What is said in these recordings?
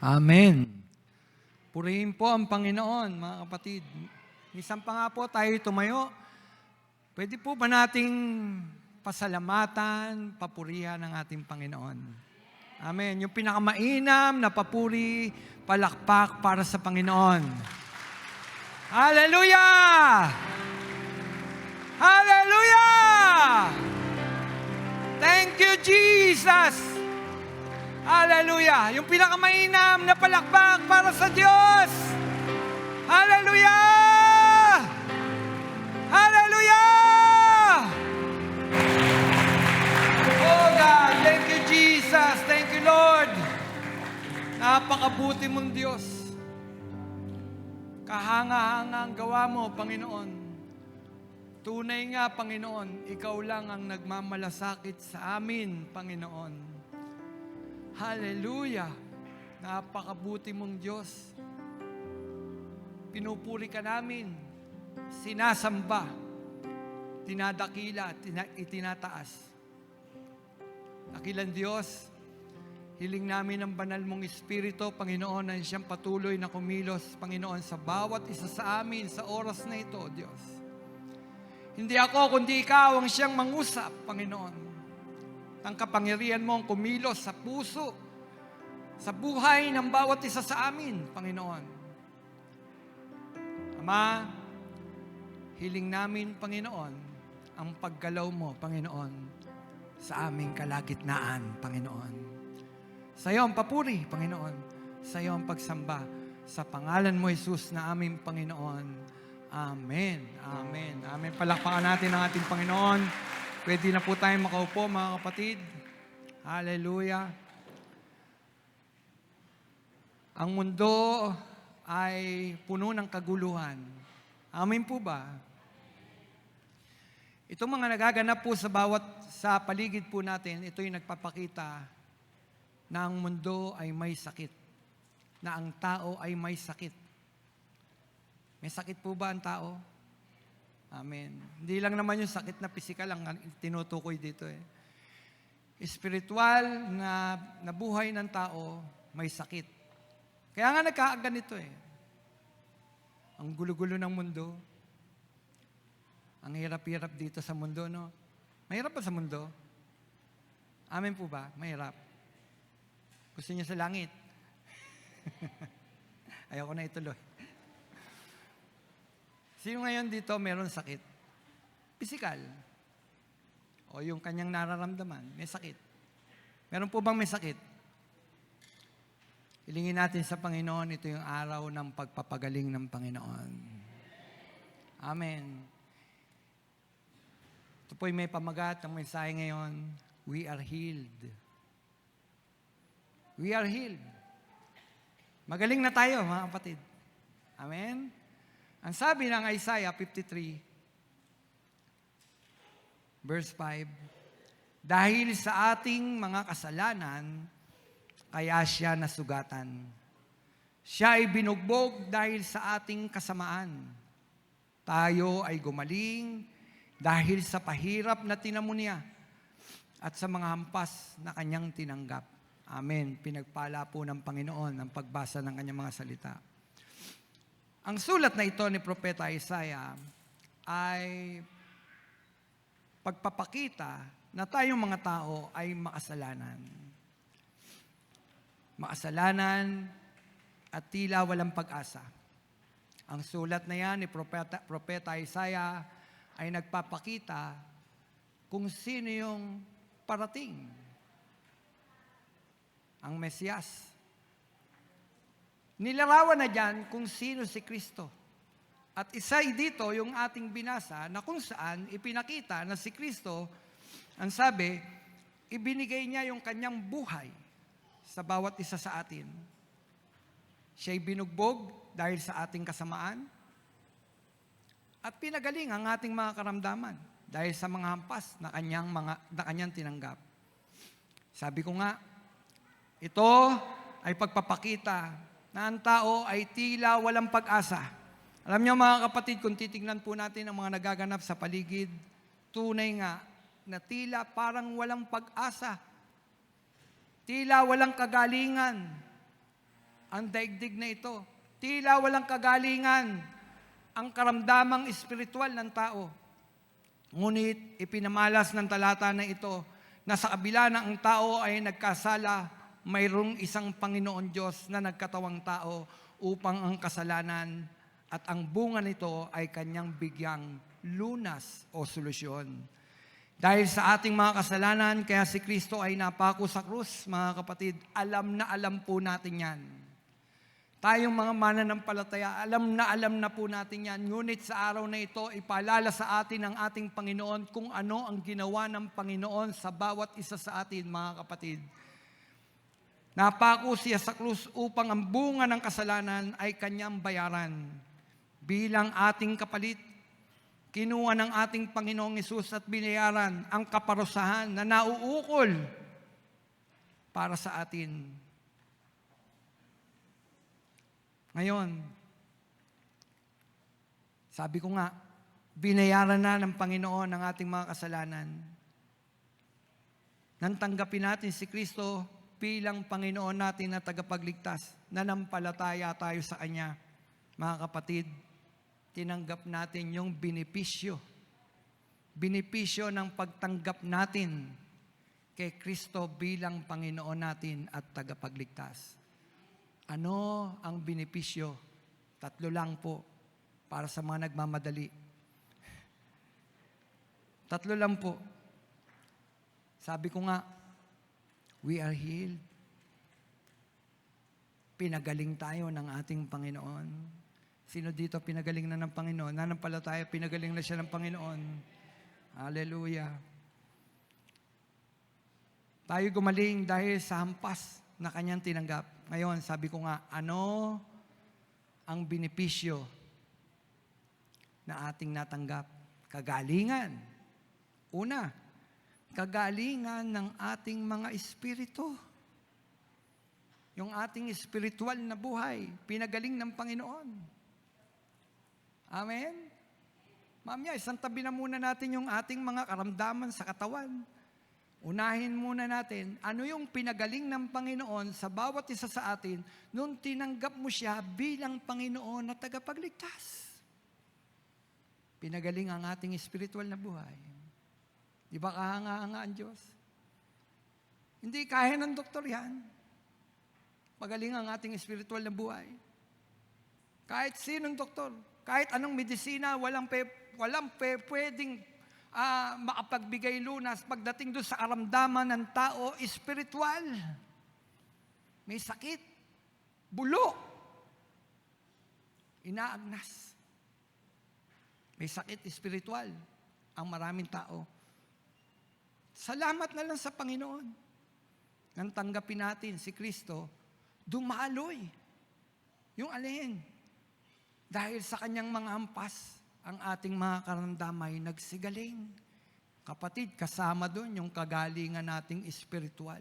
Amen. Purihin po ang Panginoon, mga kapatid. Minsan pa nga po tayo tumayo. Pwede po ba nating pasalamatan, papurihan ang ating Panginoon? Amen. Yung pinakamainam na papuri, palakpak para sa Panginoon. Hallelujah! Hallelujah! Thank you, Jesus! Hallelujah! Yung pinakamainam na palakpak para sa Diyos! Hallelujah! Hallelujah! Oh God, thank you Jesus, thank you Lord. Napakabuti mong Diyos. Kahanga-hanga ang gawa mo, Panginoon. Tunay nga, Panginoon, Ikaw lang ang nagmamalasakit sa amin, Panginoon. Hallelujah! Napakabuti mong Diyos. Pinupuri ka namin, sinasamba, tinadakila, itinataas. Dakilang Diyos, hiling namin ang banal mong Espiritu, Panginoon, na siyang patuloy na kumilos, Panginoon, sa bawat isa sa amin sa oras na ito, Diyos. Hindi ako, kundi Ikaw ang siyang mangusap, Panginoon. Ang kapangyarihan mo ang kumilos sa puso, sa buhay ng bawat isa sa amin, Panginoon. Ama, hiling namin, Panginoon, ang paggalaw mo, Panginoon, sa aming kalagitnaan, Panginoon. Sa iyo ang papuri, Panginoon. Sa iyo ang pagsamba. Sa pangalan mo, Jesus, na aming Panginoon. Amen. Amen. Amen. Palakpakan natin ang ating Panginoon. Pwede na po tayong makaupo, mga kapatid. Hallelujah. Ang mundo ay puno ng kaguluhan. Amen po ba? Itong mga nagaganap po sa paligid po natin, ito'y nagpapakita na ang mundo ay may sakit. Na ang tao ay may sakit. May sakit po ba ang tao? Amen. Hindi lang naman yung sakit na pisikal ang tinutukoy dito eh. Espiritual na buhay ng tao, may sakit. Kaya nga nagkakaganito eh. Ang gulo-gulo ng mundo. Ang hirap-hirap dito sa mundo, no? Mahirap ba sa mundo? Amen po ba? Mahirap. Gusto niyo sa langit? Ayoko na ituloy. Sino ngayon dito meron sakit? Pisikal. O yung kanyang nararamdaman, may sakit. Meron po bang may sakit? Hilingin natin sa Panginoon, ito yung araw ng pagpapagaling ng Panginoon. Amen. Ito po'y may pamagat ang mensahe ngayon, we are healed. We are healed. Magaling na tayo, mga kapatid. Amen? Ang sabi ng Isaiah 53, verse 5, dahil sa ating mga kasalanan, kaya siya nasugatan. Siya ay binugbog dahil sa ating kasamaan. Tayo ay gumaling dahil sa pahirap na tinamo niya at sa mga hampas na kanyang tinanggap. Amen. Pinagpala po ng Panginoon ang pagbasa ng kanyang mga salita. Ang sulat na ito ni Propeta Isaiah ay pagpapakita na tayong mga tao ay makasalanan. Makasalanan at tila walang pag-asa. Ang sulat na yan ni Propeta Isaiah ay nagpapakita kung sino yung parating. Ang Mesiyas. Nilarawan na dyan kung sino si Kristo. At isa dito yung ating binasa na kung saan ipinakita na si Kristo, ang sabi, ibinigay niya yung kanyang buhay sa bawat isa sa atin. Siya'y binugbog dahil sa ating kasamaan at pinagaling ang ating mga karamdaman dahil sa mga hampas na kanyang tinanggap. Sabi ko nga, ito ay pagpapakita na ang tao ay tila walang pag-asa. Alam niyo mga kapatid, kung titignan po natin ang mga nagaganap sa paligid, tunay nga na tila parang walang pag-asa. Tila walang kagalingan. ang daigdig na ito. Tila walang kagalingan ang karamdamang espiritual ng tao. Ngunit ipinamalas ng talata na ito na sa kabila na ang tao ay nagkasala, mayroong isang Panginoon Diyos na nagkatawang tao upang ang kasalanan at ang bunga nito ay kanyang bigyang lunas o solusyon. Dahil sa ating mga kasalanan, kaya si Kristo ay napako sa krus, mga kapatid, alam na alam po natin yan. Tayong mga mananampalataya, alam na po natin yan. Ngunit sa araw na ito, ipaalala sa atin ng ating Panginoon kung ano ang ginawa ng Panginoon sa bawat isa sa atin, mga kapatid. Napako siya sa krus upang ang bunga ng kasalanan ay kanyang bayaran. Bilang ating kapalit, kinuha ng ating Panginoong Hesus at binayaran ang kaparusahan na nauukol para sa atin. Ngayon, sabi ko nga, binayaran na ng Panginoon ang ating mga kasalanan. Nang tanggapin natin si Kristo bilang Panginoon natin na tagapagligtas, nanampalataya tayo sa Kanya. Mga kapatid, tinanggap natin yung benepisyo ng pagtanggap natin kay Kristo bilang Panginoon natin at tagapagligtas. Ano ang benepisyo? 3 lang po para sa mga nagmamadali. 3 lang po. Sabi ko nga, we are healed. Pinagaling tayo ng ating Panginoon. Sino dito pinagaling na ng Panginoon? Nanampalataya, pinagaling na siya ng Panginoon. Hallelujah. Tayo gumaling dahil sa hampas na kanyang tinanggap. Ngayon, sabi ko nga, ano ang benepisyo na ating natanggap? Kagalingan. Una, kagalingan ng ating mga espiritu. Yung ating espiritual na buhay, pinagaling ng Panginoon. Amen? Mamaya, isang tabi na muna natin yung ating mga karamdaman sa katawan. Unahin muna natin, ano yung pinagaling ng Panginoon sa bawat isa sa atin nung tinanggap mo siya bilang Panginoon na tagapagligtas. Pinagaling ang ating espiritual na buhay. Di ba kahanga-hanga ang Diyos? Hindi kaya ng doktor yan. Pagaling ang ating espiritual na buhay. Kahit sinong doktor, kahit anong medisina, walang pwedeng makapagbigay lunas pagdating doon sa karamdaman ng tao, espiritual. May sakit, bulok, inaagnas. May sakit espiritual ang maraming tao. Salamat na lang sa Panginoon. Nang tanggapin natin si Kristo, dumaloy yung alin. Dahil sa kanyang mga hampas, ang ating mga karamdamay nagsigaling. Kapatid, kasama doon yung kagalingan nating espiritual.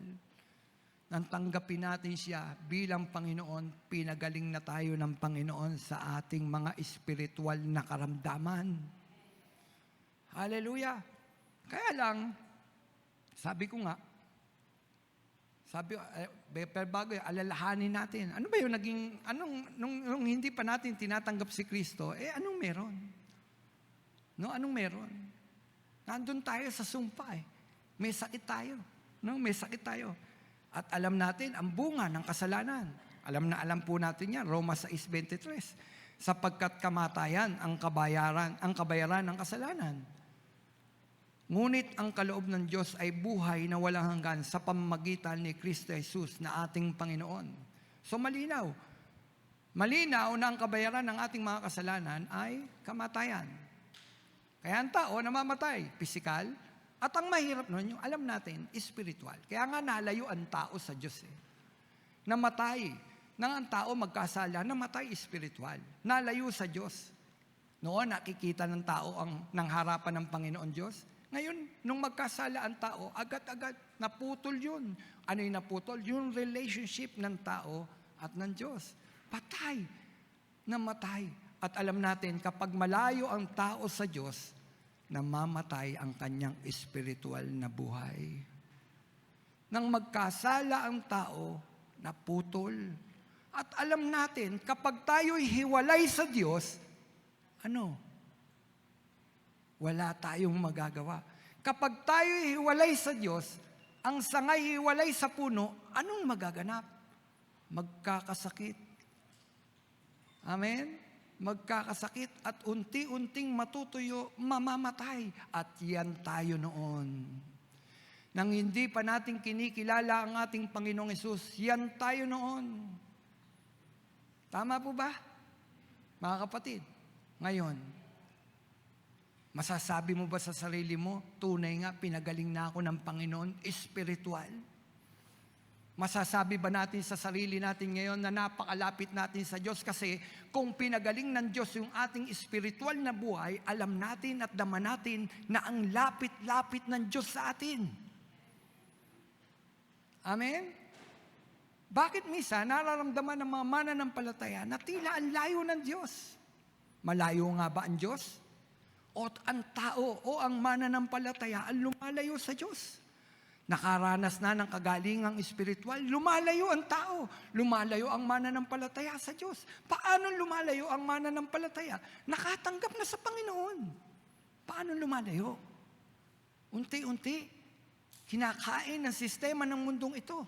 Nang tanggapin natin siya bilang Panginoon, pinagaling na tayo ng Panginoon sa ating mga espiritual na karamdaman. Hallelujah! Kaya lang, sabi ko nga, pero bago alalahanin natin, ano ba yung nung hindi pa natin tinatanggap si Kristo, anong meron? No, anong meron? Nandun tayo sa sumpa May sakit tayo. No, may sakit tayo. At alam natin, ang bunga ng kasalanan. Alam po natin yan, Roma 6:23. Sapagkat kamatayan ang kabayaran ng kasalanan. Ngunit ang kaloob ng Diyos ay buhay na walang hanggan sa pamamagitan ni Kristo Jesus na ating Panginoon. So malinaw. Malinaw na ang kabayaran ng ating mga kasalanan ay kamatayan. Kaya ang tao namamatay, physical, at ang mahirap nun, yung alam natin, spiritual. Kaya nga nalayo ang tao sa Diyos. Namatay. Nang ang tao magkasala, namatay spiritual. Nalayo sa Diyos. Noon, nakikita ng tao ng harapan ng Panginoon Diyos. Ngayon, nung magkasala ang tao, agad-agad, naputol yun. Ano yung naputol? Yung relationship ng tao at ng Diyos. Patay. Namatay. At alam natin, kapag malayo ang tao sa Diyos, namamatay ang kanyang espiritual na buhay. Nang magkasala ang tao, naputol. At alam natin, kapag tayo'y hiwalay sa Diyos, wala tayong magagawa. Kapag tayo'y hiwalay sa Diyos, ang sangay hiwalay sa puno, anong magaganap? Magkakasakit. Amen? Magkakasakit at unti-unting matutuyo, mamamatay. At yan tayo noon. Nang hindi pa natin kinikilala ang ating Panginoong Hesus, yan tayo noon. Tama po ba? Mga kapatid, ngayon, masasabi mo ba sa sarili mo, tunay nga, pinagaling na ako ng Panginoon, espiritual? Masasabi ba natin sa sarili natin ngayon na napakalapit natin sa Diyos? Kasi kung pinagaling ng Diyos yung ating espiritual na buhay, alam natin at dama natin na ang lapit-lapit ng Diyos sa atin. Amen? Bakit misa nararamdaman ng mga mananampalataya na tila ang layo ng Diyos? Malayo nga ba ang Diyos? O ang tao o ang mananampalataya ang lumalayo sa Diyos? Nakaranas na ng kagalingang espiritual, lumalayo ang tao, lumalayo ang mananampalataya sa Diyos. Paano lumalayo ang mananampalataya? Nakatanggap na sa Panginoon. Paano lumalayo? Unti-unti, kinakain ng sistema ng mundong ito.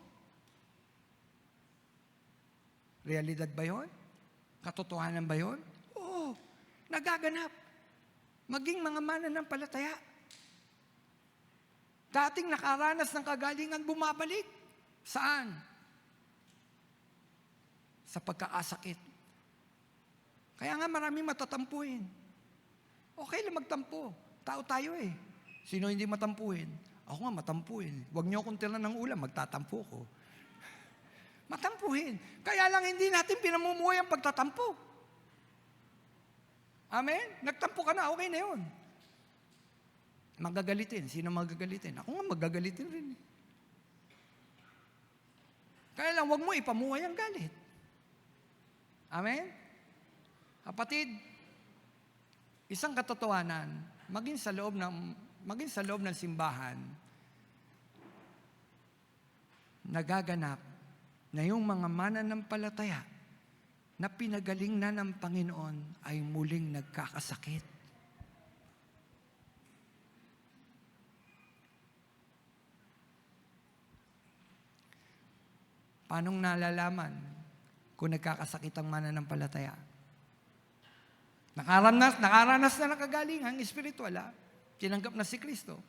Realidad ba yun? Katotohanan ba yun? Oo, nagaganap. Maging mga mananampalataya. Dating nakaranas ng kagalingan, bumabalik. Saan? Sa pagkakasakit. Kaya nga maraming matatampuhin. Okay lang magtampo. Tao tayo eh. Sino hindi matampuhin? Ako nga matampuhin. Huwag niyo akong tiran ng ulam, magtatampo ko. Matampuhin. Kaya lang hindi natin pinamumuhay ang pagtatampo. Amen? Nagtampo ka na, okay na yun. Magagalitin. Sino magagalitin? Ako nga magagalitin rin. Kaya lang, huwag mo ipamuhay ang galit. Amen? Kapatid, isang katotohanan, maging sa loob ng simbahan, nagaganap na yung mga mananampalataya na pinagaling na ng Panginoon ay muling nagkakasakit. Paanong nalalaman kung nagkakasakit ang mananampalataya? Nakaranas na ng kagalingan espiritual, tinanggap na si Kristo.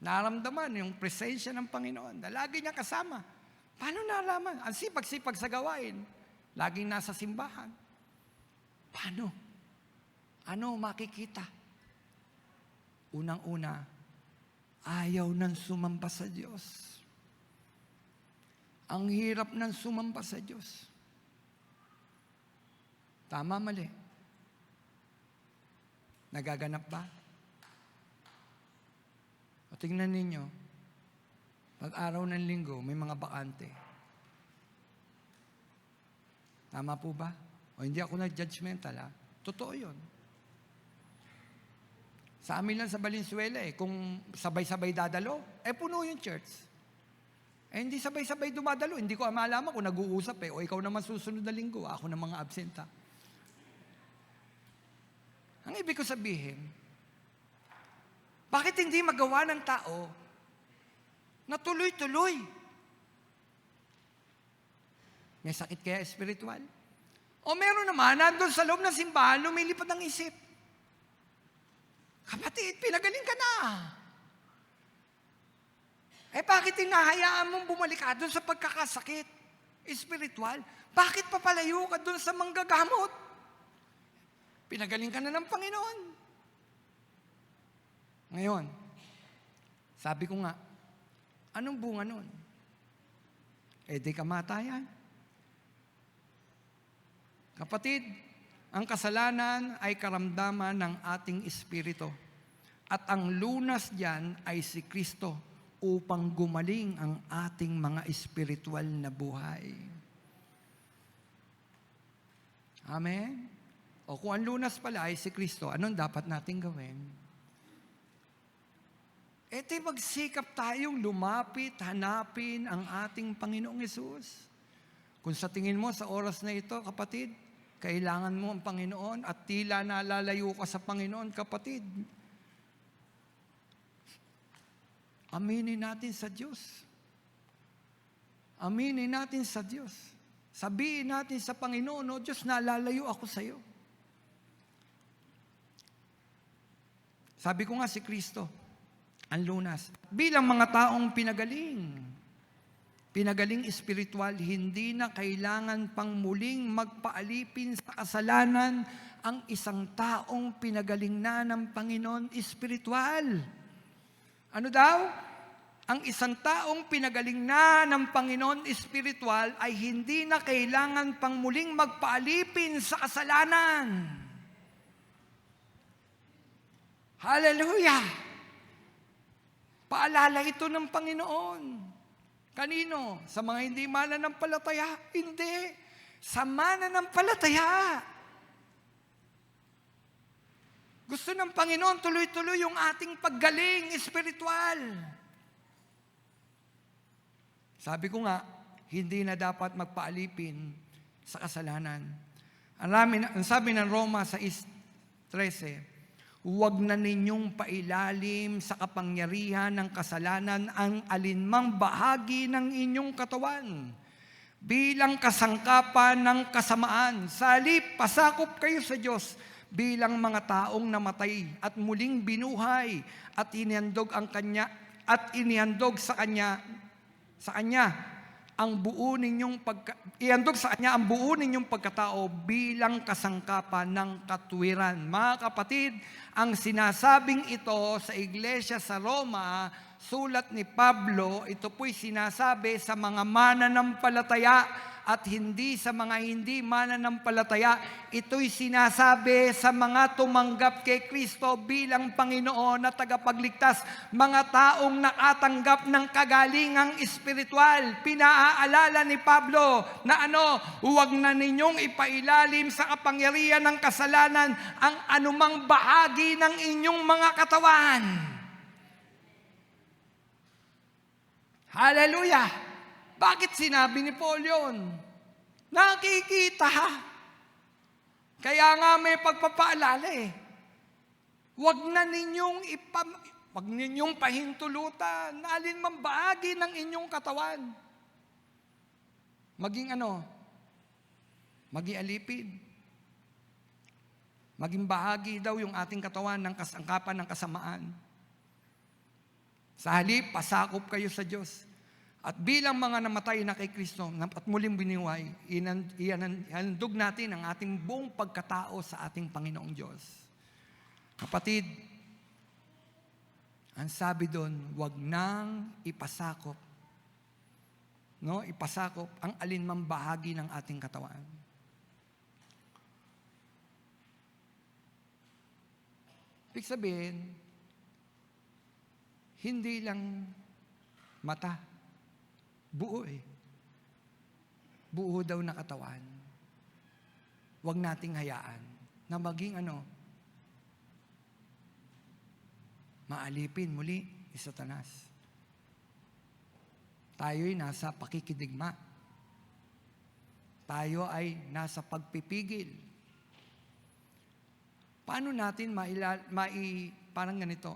Naramdaman yung presensya ng Panginoon na lagi niya kasama. Paano nalaman? Ang sipag-sipag sa gawain. Laging nasa simbahan. Paano? Ano makikita? Unang-una, ayaw nang sumamba sa Diyos. Ang hirap nang sumamba sa Diyos. Tama, mali. Nagaganap ba? O tingnan ninyo, pag araw ng linggo, may mga bakante. Tama po ba? O hindi ako nag-judgmental, Totoo yun. Sa amin lang sa Valenzuela, kung sabay-sabay dadalo, puno yung church. Hindi sabay-sabay dumadalo. Hindi ko malaman kung nag-uusap o ikaw naman susunod na linggo, ako na mga absenta. Ang ibig ko sabihin, bakit hindi magawa ng tao na tuloy-tuloy? May sakit kaya espiritual? O meron naman, nandun sa loob ng simbahan, lumilipad ang isip. Kapatid, pinagaling ka na. Bakit hinahayaan mong bumalik ka doon sa pagkakasakit? Espiritual? Bakit papalayo ka doon sa manggagamot? Pinagaling ka na ng Panginoon. Ngayon, sabi ko nga, anong bunga nun? Di kamatayan. Kapatid, ang kasalanan ay karamdaman ng ating espiritu. At ang lunas diyan ay si Kristo upang gumaling ang ating mga espiritual na buhay. Amen? O kung ang lunas pala ay si Kristo, anong dapat nating gawin? Magsikap tayong lumapit, hanapin ang ating Panginoong Hesus. Kung sa tingin mo sa oras na ito, kapatid, kailangan mo ang Panginoon at tila nalalayo ka sa Panginoon, kapatid, aminin natin sa Diyos. Aminin natin sa Diyos. Sabihin natin sa Panginoon, "O Diyos, nalalayo ako sa iyo." Sabi ko nga si Kristo, ang lunas. Bilang mga taong pinagaling espiritual, hindi na kailangan pang muling magpaalipin sa kasalanan ang isang taong pinagaling na ng Panginoon espiritual. Ano daw? Ang isang taong pinagaling na ng Panginoon espiritual ay hindi na kailangan pang muling magpaalipin sa kasalanan. Hallelujah! Paalala ito ng Panginoon. Kanino? Sa mga hindi mananampalataya? Hindi. Sa mananampalataya. Gusto ng Panginoon tuloy-tuloy yung ating paggaling espiritual. Sabi ko nga, hindi na dapat magpaalipin sa kasalanan. Ang sabi ng Roma 6:13, huwag na ninyong pailalim sa kapangyarihan ng kasalanan ang alinmang bahagi ng inyong katawan bilang kasangkapan ng kasamaan. Sa halip, pasakop kayo sa Diyos bilang mga taong namatay at muling binuhay at inihandog sa Kanya ang buo ninyong ihandog sa Kanya ang buo ninyong pagkatao bilang kasangkapan ng katuwiran. Mga kapatid, ang sinasabing ito sa iglesia sa Roma, sulat ni Pablo, ito po'y sinasabi sa mga mananampalataya at hindi sa mga hindi mananampalataya. Ito'y sinasabi sa mga tumanggap kay Kristo bilang Panginoon at tagapagligtas, mga taong nakatanggap ng kagalingang espiritual. Pinaaalala ni Pablo na huwag na ninyong ipailalim sa kapangyarihan ng kasalanan ang anumang bahagi ng inyong mga katawan. Hallelujah! Bakit sinabi ni Paul yun? Nakikita. Kaya nga may pagpapaalala eh. Huwag ninyong pahintulutan na alinmang bahagi ng inyong katawan. Maging maging alipin. Maging bahagi daw yung ating katawan ng kasangkapan ng kasamaan. Sa halip, pasakop kayo sa Diyos. At bilang mga namatay na kay Kristo at muling biniway, ihandog natin ang ating buong pagkatao sa ating Panginoong Diyos. Kapatid, ang sabi doon, huwag nang ipasakop. Ipasakop ang alinmang bahagi ng ating katawan. Ibig sabihin, hindi lang mata. Buo Buo daw na katawan. Huwag nating hayaan na maging maalipin muli ni Satanas. Tayo'y nasa pakikidigma. Tayo ay nasa pagpipigil. Paano natin parang ganito,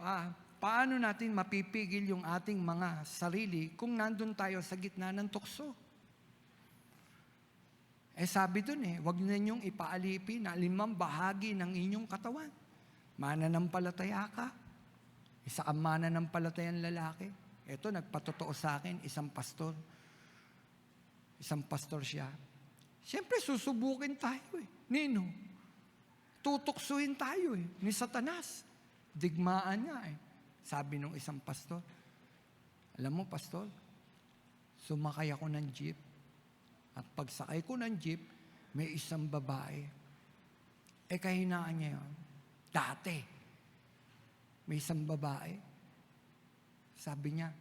paano natin mapipigil yung ating mga sarili kung nandun tayo sa gitna ng tukso? Sabi dun huwag ninyong ipaalipin na alinmang bahagi ng inyong katawan. Mananampalataya ka. Isa kang mananampalatayang lalaki. Ito, nagpatotoo sa akin, isang pastor. Isang pastor siya. Siyempre, susubukin tayo Nino? Tutuksuhin tayo ni Satanas. Digmaan niya Sabi nung isang pastor, alam mo, pastor, sumakay ako ng jeep. At pagsakay ko ng jeep, may isang babae. Kahinaan niya yun. Dati, may isang babae. Sabi niya,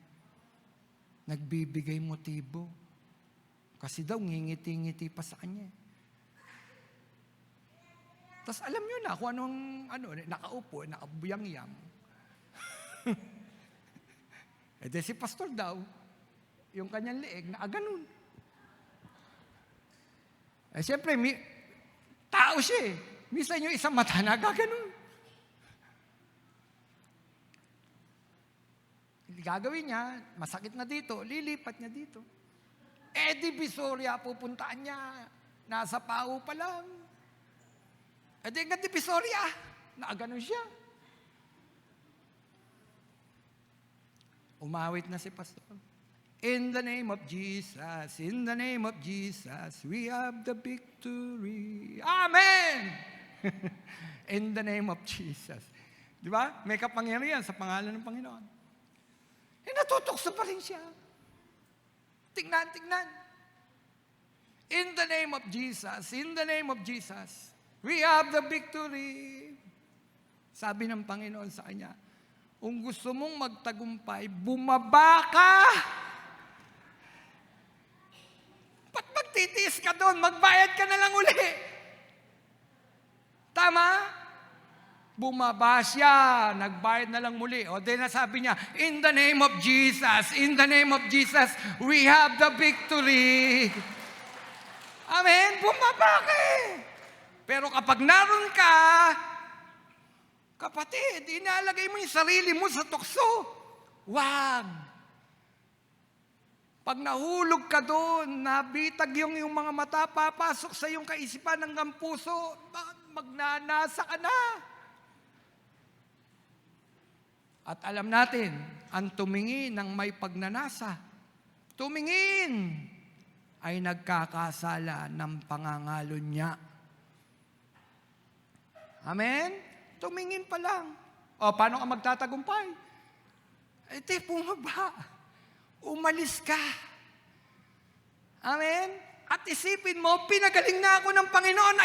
nagbibigay motibo. Kasi daw, ngingiti-ngiti pa sa kanya. Tapos alam niyo na kung anong, nakaupo, nakabuyang-yang. Si pastor daw, yung kanyang leeg, nakaganon. Siyempre, tao siya eh. Minsan yung isang mata nagaganon. Gagawin niya, masakit na dito, lilipat niya dito. Divisoria, pupuntaan niya. Nasa pao pa lang. Hanggang Divisoria, nakaganon siya. Umawit na si pastor. In the name of Jesus, in the name of Jesus, we have the victory. Amen! In the name of Jesus. Di ba? May kapangyarihan sa pangalan ng Panginoon. Natutokso pa rin siya. Tingnan. In the name of Jesus, in the name of Jesus, we have the victory. Sabi ng Panginoon sa kanya, kung gusto mong magtagumpay, bumaba ka. Ba't magtitiis ka doon? Magbayad ka na lang uli. Tama? Bumaba siya, nagbayad na lang muli. O din sabi niya, in the name of Jesus, in the name of Jesus, we have the victory. Amen? Bumaba ka eh. Pero kapag naroon ka, kapatid, inalagay mo yung sarili mo sa tukso. Wag. Pag nahulog ka doon, nabitag yung mga mata, papasok sa iyong kaisipan hanggang puso, magnanasa ka na. At alam natin, ang tumingin ng may pagnanasa, tumingin ay nagkakasala ng pangangalon niya. Amen? Tumingin pa lang. O, paano ka magtatagumpay? Bumaba. Umalis ka. Amen? At isipin mo, pinagaling na ako ng Panginoon,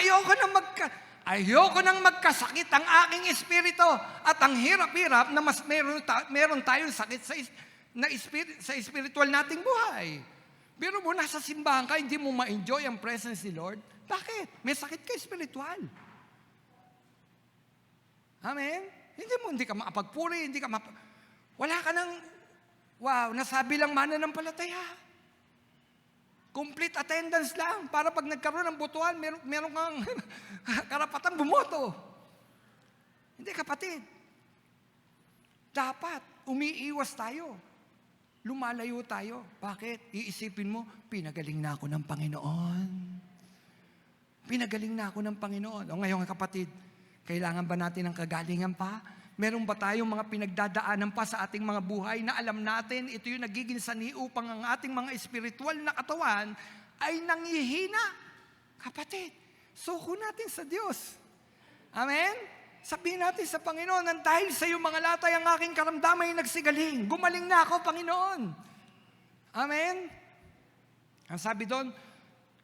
ayoko nang magkasakit ang aking espiritu. At ang hirap-hirap na mas meron tayong sakit sa spiritual nating buhay. Pero mo, nasa simbahan ka, hindi mo ma-enjoy ang presence ni Lord. Bakit? May sakit ka spiritual. Amen? Hindi ka makapagpuri, wala ka nang, nasabi lang mananampalataya. Complete attendance lang. Para pag nagkaroon ng botohan, meron kang karapatang bumoto. Hindi, kapatid. Dapat umiiwas tayo. Lumalayo tayo. Bakit? Iisipin mo, pinagaling na ako ng Panginoon. Pinagaling na ako ng Panginoon. O ngayon, kapatid, kailangan ba natin ng kagalingan pa? Meron ba tayong mga pinagdadaanan pa sa ating mga buhay na alam natin, ito yung nagiging sani upang ang ating mga espiritual na katawan ay nangihina? Kapatid, suko natin sa Diyos. Amen? Sabihin natin sa Panginoon, nang dahil sa iyong mga latay ang aking karamdaman ay nagsigaling. Gumaling na ako, Panginoon. Amen? Ang sabi doon,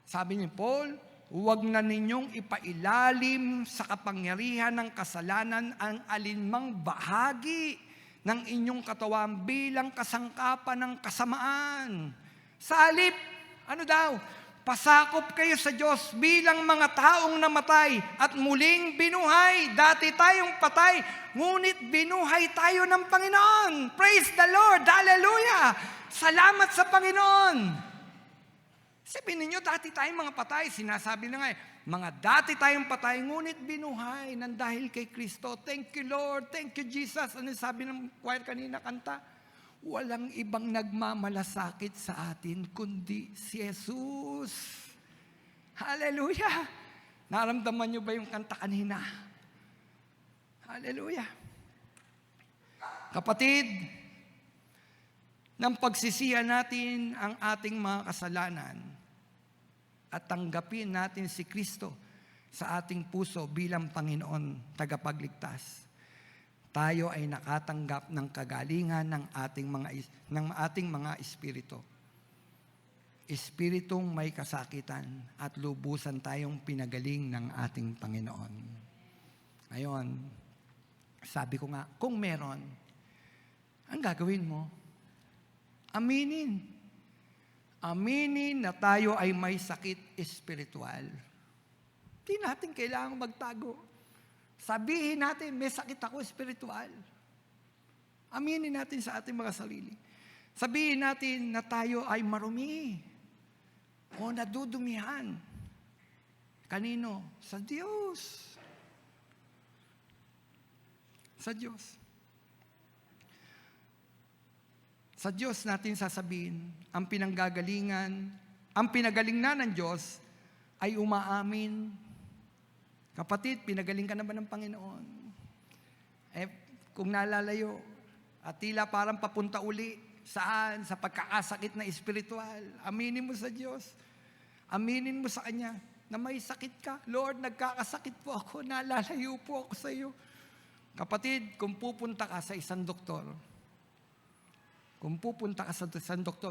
sabi ni Paul, huwag na ninyong ipailalim sa kapangyarihan ng kasalanan ang alinmang bahagi ng inyong katawan bilang kasangkapan ng kasamaan. Sa halip, pasakop kayo sa Diyos bilang mga taong namatay at muling binuhay. Dati tayong patay, ngunit binuhay tayo ng Panginoon. Praise the Lord! Hallelujah! Salamat sa Panginoon! Sabihin ninyo, dati tayong mga patay. Sinasabi na nga mga dati tayong patay, ngunit binuhay ng dahil kay Kristo. Thank you, Lord. Thank you, Jesus. Ano sabi ng choir kanina kanta? Walang ibang nagmamalasakit sa atin, kundi si Jesus. Hallelujah! Naramdaman nyo ba yung kanta kanina? Hallelujah! Kapatid, nang pagsisihan natin ang ating mga kasalanan at tanggapin natin si Kristo sa ating puso bilang Panginoon tagapagligtas, tayo ay nakatanggap ng kagalingan ng ating mga espiritu. Espiritong may kasakitan at lubusan tayong pinagaling ng ating Panginoon. Ngayon, sabi ko nga, kung meron, ang gagawin mo, aminin. Aminin na tayo ay may sakit espiritual. Hindi natin kailangang magtago. Sabihin natin, may sakit ako espiritual. Aminin natin sa ating mga sarili. Sabihin natin na tayo ay marumi o nadudumihan. Kanino? Sa Diyos. Sa Diyos. Sa Diyos natin sasabihin, ang pinagaling na ng Diyos ay umaamin. Kapatid, pinagaling ka na ba ng Panginoon? Kung nalalayo, at tila parang papunta uli, saan? Sa pagkakasakit na espiritual. Aminin mo sa Diyos. Aminin mo sa Kanya na may sakit ka. Lord, nagkakasakit po ako, nalalayo po ako sa iyo. Kapatid, kung pupunta ka sa isang doktor,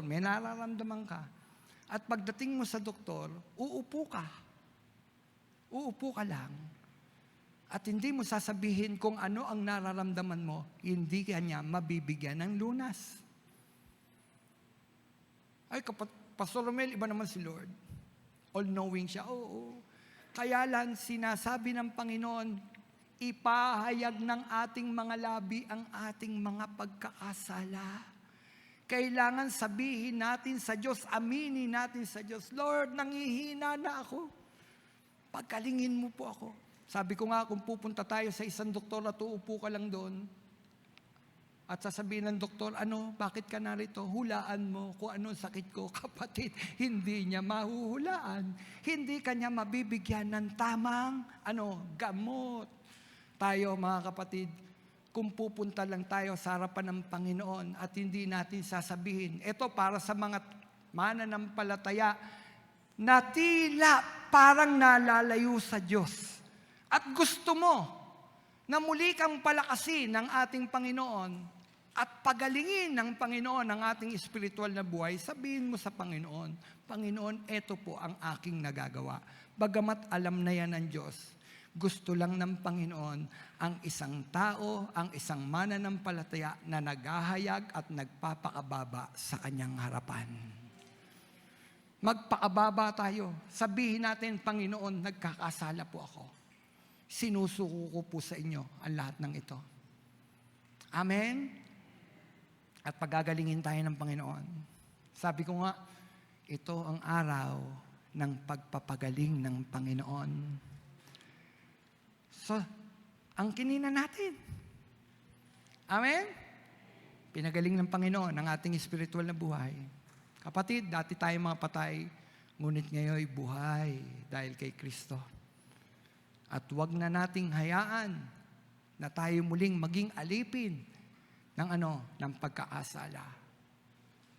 may nararamdaman ka, at pagdating mo sa doktor, uupo ka. Uupo ka lang. At hindi mo sasabihin kung ano ang nararamdaman mo, hindi kanya mabibigyan ng lunas. Ay, Pastor Romel, iba naman si Lord. All-knowing siya. Oo. Kaya lang, sinasabi ng Panginoon, ipahayag ng ating mga labi ang ating mga pagkakasala. Kailangan sabihin natin sa Diyos, aminin natin sa Diyos, Lord, nangihina na ako. Pagkalingin mo po ako. Sabi ko nga, kung pupunta tayo sa isang doktor at uupo ka lang doon, at sasabihin ng doktor, bakit ka narito? Hulaan mo kung ano sakit ko. Kapatid, hindi niya mahuhulaan. Hindi kanya mabibigyan ng tamang, gamot. Tayo, mga kapatid, kung pupunta lang tayo sa harapan ng Panginoon at hindi natin sasabihin, ito para sa mga mananampalataya na tila parang nalalayo sa Diyos. At gusto mo na muli kang palakasin ng ating Panginoon at pagalingin ng Panginoon ang ating espiritual na buhay, sabihin mo sa Panginoon, Panginoon, ito po ang aking nagagawa. Bagamat alam na yan ng Diyos, gusto lang ng Panginoon ang isang tao, ang isang mananampalataya na naghahayag at nagpapakababa sa kanyang harapan. Magpakababa tayo. Sabihin natin, Panginoon, nagkakasala po ako. Sinusuko ko po sa inyo ang lahat ng ito. Amen? At pagagalingin tayo ng Panginoon. Sabi ko nga, ito ang araw ng pagpapagaling ng Panginoon. So, ang kinina natin. Amen? Pinagaling ng Panginoon ang ating spiritual na buhay. Kapatid, dati tayo mga patay, ngunit ngayon ay buhay dahil kay Kristo. At huwag na nating hayaan na tayo muling maging alipin ng pagkakasala.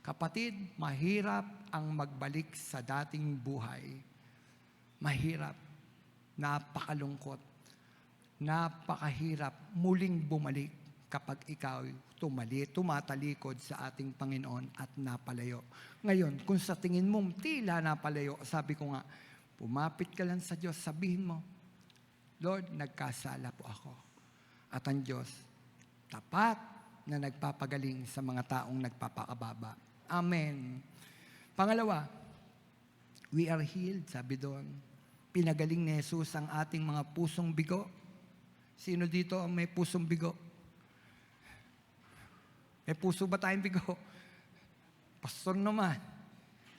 Kapatid, mahirap ang magbalik sa dating buhay. Mahirap, napakalungkot, napakahirap muling bumalik kapag ikaw tumatalikod sa ating Panginoon at napalayo. Ngayon, kung sa tingin mong tila napalayo, sabi ko nga, pumapit ka lang sa Diyos, sabihin mo, Lord, nagkasala po ako. At ang Diyos, tapat na nagpapagaling sa mga taong nagpapakababa. Amen. Pangalawa, we are healed, sabi doon. Pinagaling ni Jesus ang ating mga pusong bigo. Sino dito ang may pusong bigo? May puso ba tayong bigo? Pastor naman.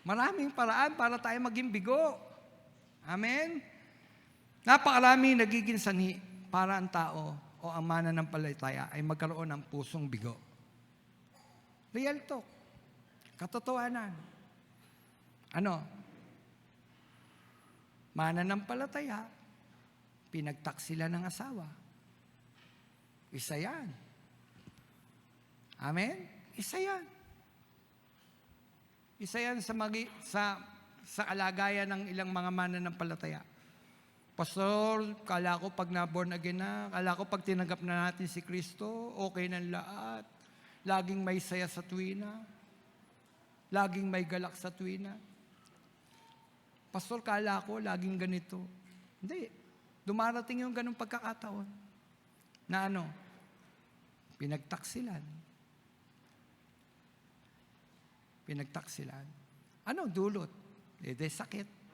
Maraming paraan para tayo maging bigo. Amen? Napakarami nagiging sanhi para ang tao o ang mananampalataya ay magkaroon ng pusong bigo. Real talk. Katotohanan. Mananampalataya, pinagtaksila ng asawa. Isa yan. Amen? Isa yan. Isa yan sa kalagayan ng ilang mga mananampalataya. Pastor, kala ko pag na-born again na, kala ko pag tinanggap na natin si Kristo, okay na lahat. Laging may saya sa tuwina. Laging may galak sa tuwina. Pastor, kala ko laging ganito. Hindi. Dumarating yung ganung pagkakataon. Na pinagtaksilan. Dulot? Sakit.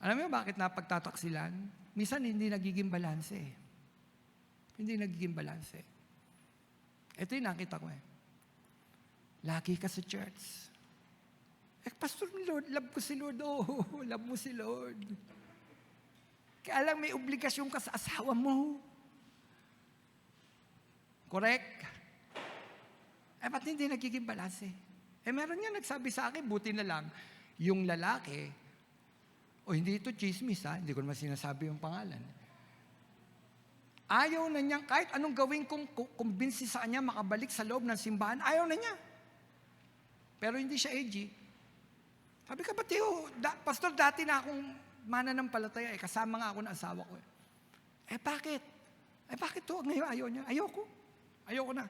Alam mo bakit napagtataksilan? Minsan hindi nagiging balanse. Hindi nagiging balanse. Ito yung nakita ko Lagi ka sa church. Pastor Lord, love ko si Lord. Oh, love mo si Lord. Kaya lang may obligasyon ka sa asawa mo. Correct? Ba't hindi nagiging balanse? Meron nga nagsabi sa akin, buti na lang, yung lalaki, hindi ito chismis hindi ko naman sinasabi yung pangalan. Ayaw na niya, kahit anong gawin kong kumbinsi sa kanya makabalik sa loob ng simbahan, ayaw na niya. Pero hindi siya AG. Sabi ka, Pastor, dati na akong mananampalataya, kasama nga ako ng asawa ko. Bakit? Bakit to? Ngayon ayaw niya. Ayoko na.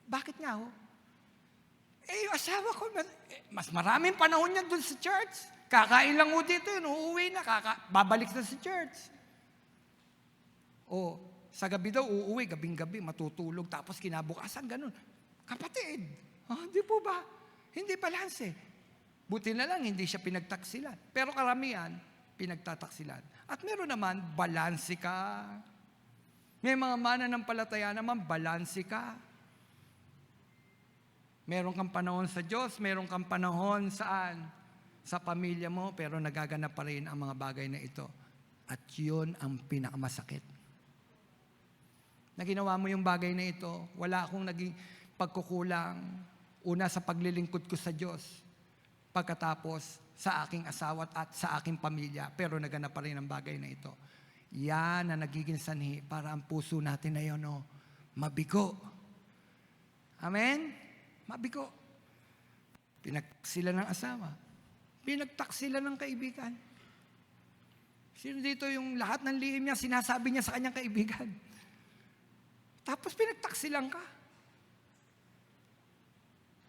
Bakit nga ho? Yung asawa ko, mas maraming panahon niya dun sa church. Kakain lang ho dito yun, uuwi na, babalik na sa church. Sa gabi daw, uuwi, gabing-gabi, matutulog, tapos kinabukasan, ganun. Kapatid, di po ba? Hindi balanse. Buti na lang, hindi siya pinagtaksilan. Pero karamihan, pinagtataksilan. At meron naman, balanse ka. May mga mananampalataya naman, balanse ka. Meron kang panahon sa Diyos, meron kang panahon saan? Sa pamilya mo, pero nagaganap pa rin ang mga bagay na ito. At yun ang pinakamasakit. Na ginawa mo yung bagay na ito, wala akong naging pagkukulang. Una sa paglilingkod ko sa Diyos, pagkatapos sa aking asawa at sa aking pamilya, pero naganap pa rin ang bagay na ito. Yan ang nagiging sanhi para ang puso natin na yun, mabigo. Amen? Mabigo. Pinagtaksila ng asawa. Pinagtaksila ng kaibigan. Sino dito yung lahat ng lihim niya, sinasabi niya sa kanyang kaibigan? Tapos pinagtaksilan ka.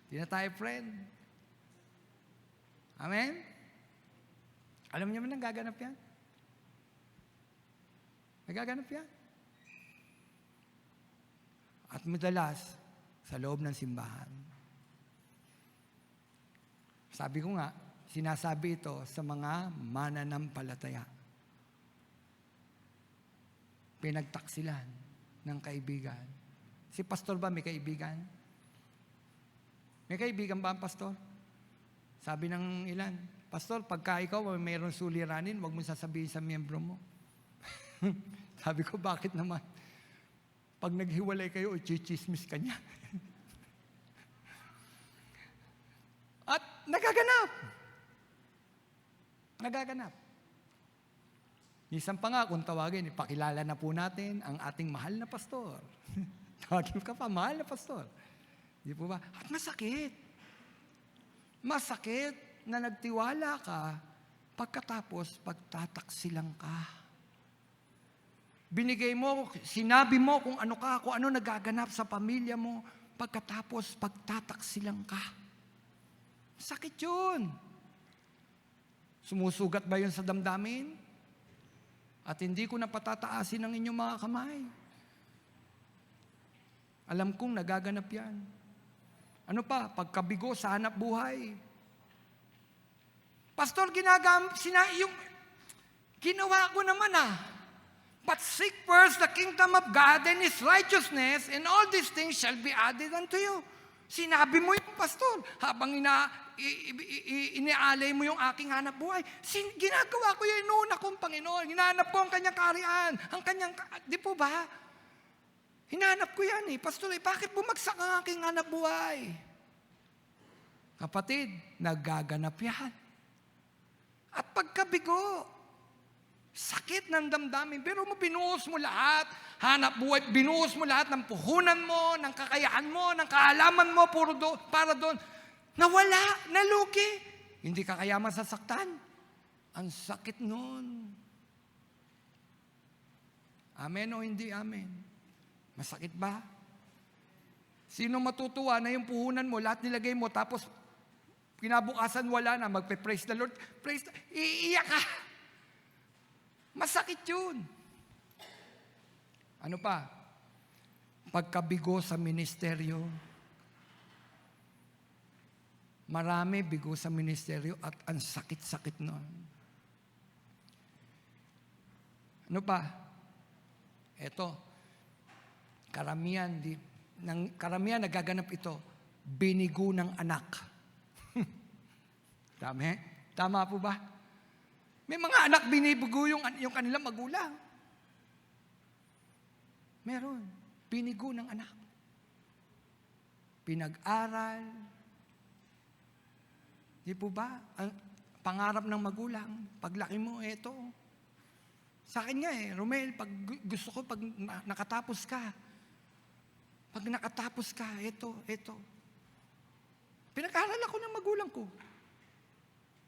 Hindi na tayo friend. Amen? Alam niyo man nagaganap yan? Nagaganap yan. At madalas, sa loob ng simbahan. Sabi ko nga, sinasabi ito sa mga mananampalataya. Pinagtaksilan ng kaibigan. Si pastor ba may kaibigan? May kaibigan ba ang pastor? Sabi ng ilan, Pastor, pagka ikaw mayroong suliranin, huwag mo sasabihin sa miyembro mo. Sabi ko, bakit naman? Pag naghiwalay kayo, chichismis ka niya. At nagaganap. Nagaganap. Isang pa nga, kung tawagin, ipakilala na po natin ang ating mahal na pastor. Tawagin ka pa, mahal na pastor. Di po ba? At masakit. Masakit na nagtiwala ka, pagkatapos pagtataksilang ka. Binigay mo, sinabi mo kung ano nagaganap sa pamilya mo, pagkatapos pagtataksilang ka. Sakit yun. Sumusugat ba yun sa damdamin? At hindi ko na patataasin ang inyong mga kamay. Alam kong nagaganap yan. Ano pa? Pagkabigo sa hanap buhay. Pastor, ginawa ko naman But seek first the kingdom of God and His righteousness, and all these things shall be added unto you. Sinabi mo yung pastor, habang inialay mo yung aking hanap buhay. Ginagawa ko yung inuuna kong Panginoon. Hinahanap ko ang kanyang kaharian. Di po ba? Hinahanap ko yan Pastor, bakit bumagsak ang aking hanap buhay? Kapatid, nagaganap yan. At pagkabigo, sakit ng damdamin, pero binuhos mo lahat, hanap buhay, binuhos mo lahat ng puhunan mo, ng kakayahan mo, ng kaalaman mo, para doon. Nawala, nalugi. Hindi ka kaya masasaktan. Ang sakit nun. Amen o hindi amen? Masakit ba? Sino matutuwa na yung puhunan mo, lahat nilagay mo, tapos kinabukasan wala na, magpe-praise the Lord, iiyak ka. Masakit yun. Ano pa? Pagkabigo sa ministeryo. Marami bigo sa ministeryo at ang sakit-sakit nun. Ano pa? Eto, karamihan nagaganap ito, binigo ng anak. Tama po ba? May mga anak binibugo yung kanilang magulang. Meron. Binigo ng anak. Pinag-aral. Di po ba? Ang pangarap ng magulang, paglaki mo, eto. Sa akin nga Romel, pag gusto ko, pag nakatapos ka, eto. Pinag-aral ako ng magulang ko.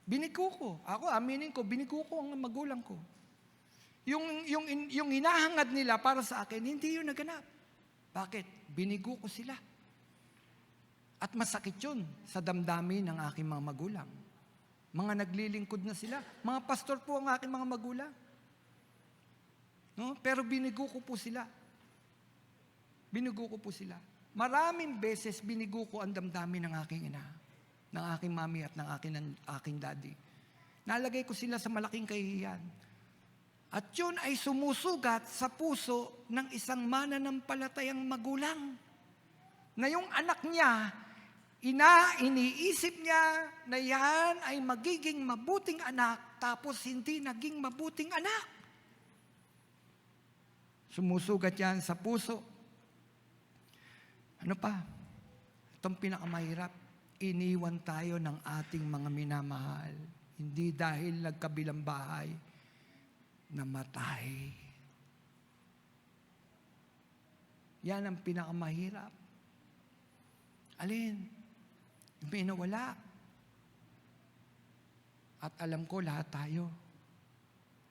Binigo ko. Ako, aminin ko, binigo ko ang magulang ko. Yung hinahangad nila para sa akin, hindi yun naganap. Bakit? Binigo ko sila. At masakit yun sa damdamin ng aking mga magulang. Mga naglilingkod na sila. Mga pastor po ang aking mga magulang. No? Pero binigo ko po sila. Maraming beses binigo ko ang damdamin ng aking ina, ng aking mami at ng aking daddy. Nalagay ko sila sa malaking kahihiyan. At yun ay sumusugat sa puso ng isang mananampalatayang magulang. Na yung anak niya, iniisip niya na yan ay magiging mabuting anak, tapos hindi naging mabuting anak. Sumusugat yan sa puso. Ano pa? Itong pinakamahirap, iniwan tayo ng ating mga minamahal. Hindi dahil nagkabilang bahay, namatay. Yan ang pinakamahirap. Alin? Yung pinawala. At alam ko lahat tayo,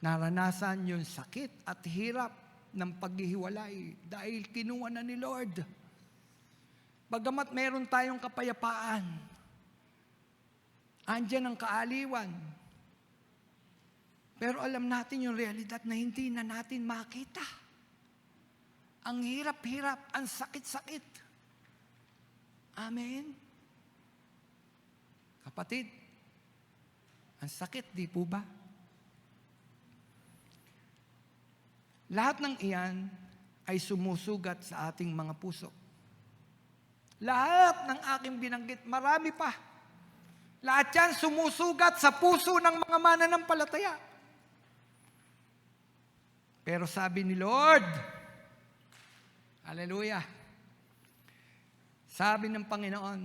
naranasan yung sakit at hirap ng paghihiwalay dahil kinuha na ni Lord. Bagamat meron tayong kapayapaan, andyan ang kaaliwan. Pero alam natin yung realidad na hindi na natin makita. Ang hirap-hirap, ang sakit-sakit. Amen? Kapatid, ang sakit, di po ba? Lahat ng iyan ay sumusugat sa ating mga puso. Lahat ng aking binanggit, marami pa. Lahat yan sumusugat sa puso ng mga mananampalataya. Pero sabi ni Lord, hallelujah, sabi ng Panginoon,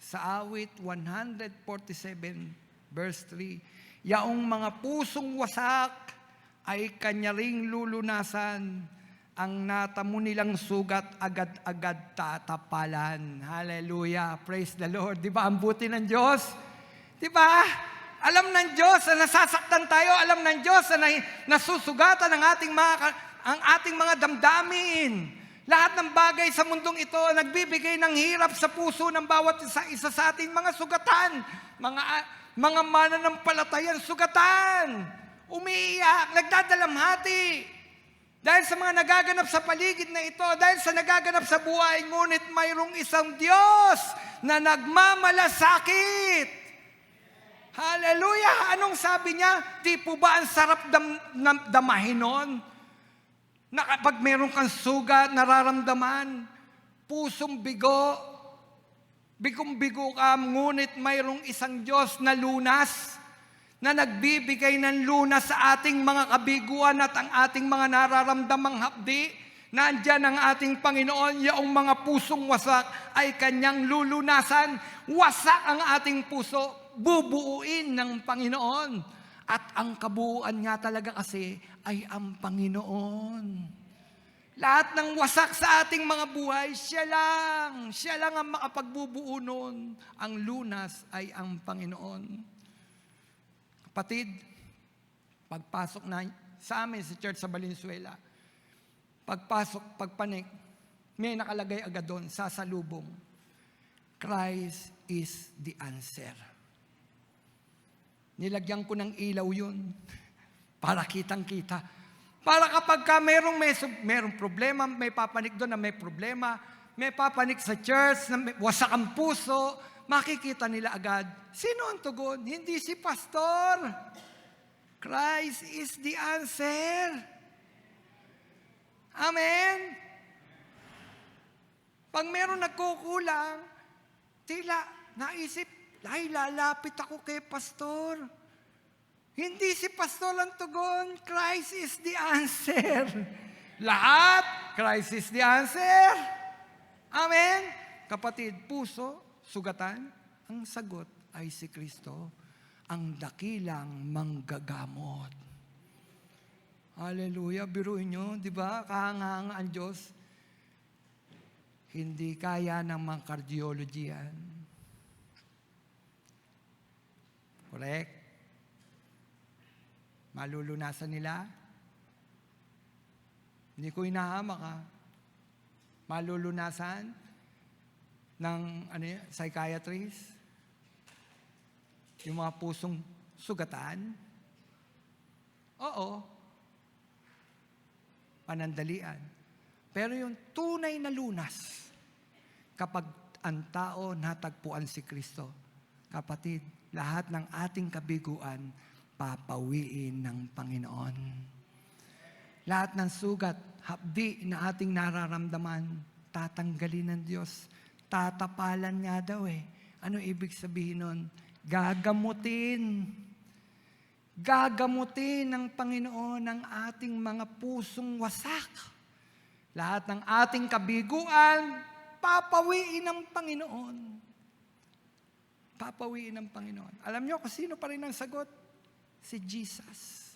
sa awit 147, verse 3, yaong mga pusong wasak ay kanya ring lulunasan, ang natamo nilang sugat agad-agad tatapalan. Hallelujah. Praise the Lord. Di ba ang buti ng Diyos? Di ba? Alam ng Diyos na nasasaktan tayo. Alam ng Diyos na nasusugatan ang ating mga damdamin. Lahat ng bagay sa mundong ito nagbibigay ng hirap sa puso ng bawat isa sa ating mga sugatan. Mga mananampalatayan sugatan. Umiiyak, nagdadalamhati. Dahil sa mga nagaganap sa paligid na ito, dahil sa nagaganap sa buhay, ngunit mayroong isang Diyos na nagmamalasakit. Hallelujah! Anong sabi niya? Di po ba ang sarap damahin nun? Na kapag meron kang sugat, nararamdaman, pusong bigo, bigong-bigo ka, ngunit mayroong isang Diyos na lunas, na nagbibigay ng lunas sa ating mga kabiguan at ang ating mga nararamdamang hapdi. Nandyan ang ating Panginoon, yaong mga pusong wasak ay kanyang lulunasan. Wasak ang ating puso, bubuuin ng Panginoon. At ang kabuuan nga talaga kasi ay ang Panginoon. Lahat ng wasak sa ating mga buhay, Siya lang ang makapagbubuo nun. Ang lunas ay ang Panginoon. Kapatid, pagpasok na sa amin sa church sa Valenzuela, pagpanik, may nakalagay agad doon, sasalubong, Christ is the answer. Nilagyan ko ng ilaw yun, para kitang-kita. Para kapag ka merong problema, may papanik doon na may problema, may papanik sa church, na wasak ang puso, makikita nila agad, sino ang tugon? Hindi si pastor. Christ is the answer. Amen? Pag meron nagkukulang, tila naisip, Ay, lalapit ako kay pastor. Hindi si pastor ang tugon. Christ is the answer. Lahat, Christ is the answer. Amen? Kapatid, puso, sugatan, ang sagot ay si Kristo, ang dakilang manggagamot. Hallelujah, biruin nyo, di ba? Kahanga-hanga ang Diyos. Hindi kaya ng mga cardiology yan. Correct? Malulunasan nila? Hindi ko inahamak ha. Malulunasan ng psychiatrist? Yung mga pusong sugatan? Oo. Panandalian. Pero yung tunay na lunas, kapag ang tao natagpuan si Kristo, kapatid, lahat ng ating kabiguan, papawiin ng Panginoon. Lahat ng sugat, hapdi na ating nararamdaman, tatanggalin ng Diyos. Tatapalan nga daw eh. Ano ibig sabihin nun? Gagamutin. Gagamutin ng Panginoon ang ating mga pusong wasak. Lahat ng ating kabiguan, papawiin ng Panginoon. Papawiin ng Panginoon. Alam niyo kung sino pa rin ang sagot? Si Jesus.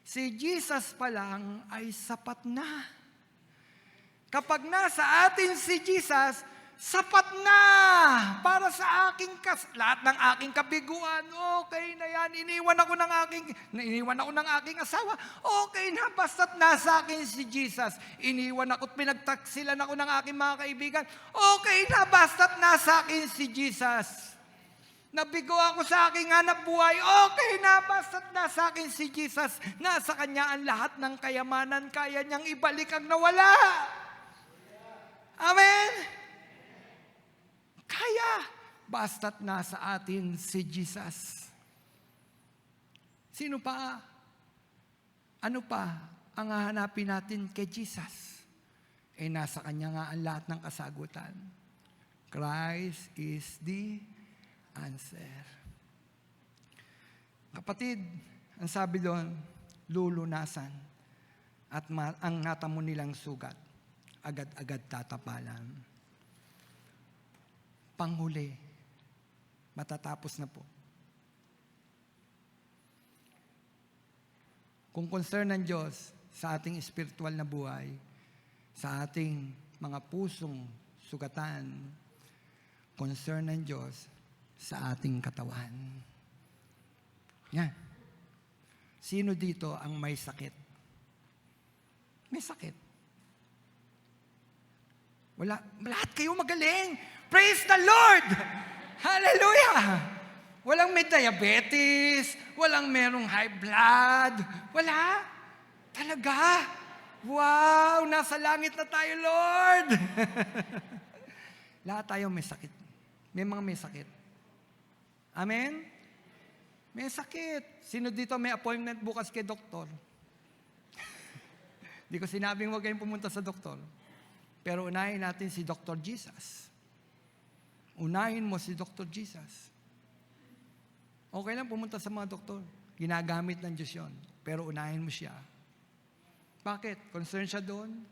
Si Jesus pa lang ay sapat na. Kapag nasa atin si Jesus, sapat na para sa lahat ng aking kabiguan. Okay na yan. Iniwan ako ng aking asawa. Okay na, basta't nasa akin si Jesus. Iniwan ako at pinagtaksilan ako ng aking mga kaibigan. Okay na, basta't nasa akin si Jesus. Nabigo ako sa aking hanap buhay. Okay na, basta't nasa akin si Jesus. Nasa Kanya ang lahat ng kayamanan. Kaya niyang ibalik ang nawala. Amen? Kaya, basta't nasa atin si Jesus. Sino pa? Ano pa ang hahanapin natin kay Jesus? Nasa Kanya nga ang lahat ng kasagutan. Christ is the answer. Kapatid, ang sabi doon, lulunasan at ang natamo nilang sugat, agad-agad tatapalan. Panghuli, matatapos na po. Kung concern ng Diyos sa ating spiritual na buhay, sa ating mga pusong sugatan, concern ng Diyos sa ating katawan. Yan. Sino dito ang may sakit? May sakit. Wala. Lahat kayo magaling. Praise the Lord! Hallelujah! Walang may diabetes, walang merong high blood. Wala. Talaga. Wow! Nasa langit na tayo, Lord! Lahat tayo may sakit. May mga may sakit. Amen? May sakit. Sino dito may appointment bukas kay doktor? Hindi ko sinabing huwag kayong pumunta sa doktor. Pero unahin natin si Dr. Jesus. Unahin mo si Dr. Jesus. Okay lang pumunta sa mga doktor. Ginagamit ng Diyos yun. Pero unahin mo siya. Bakit? Concern siya doon?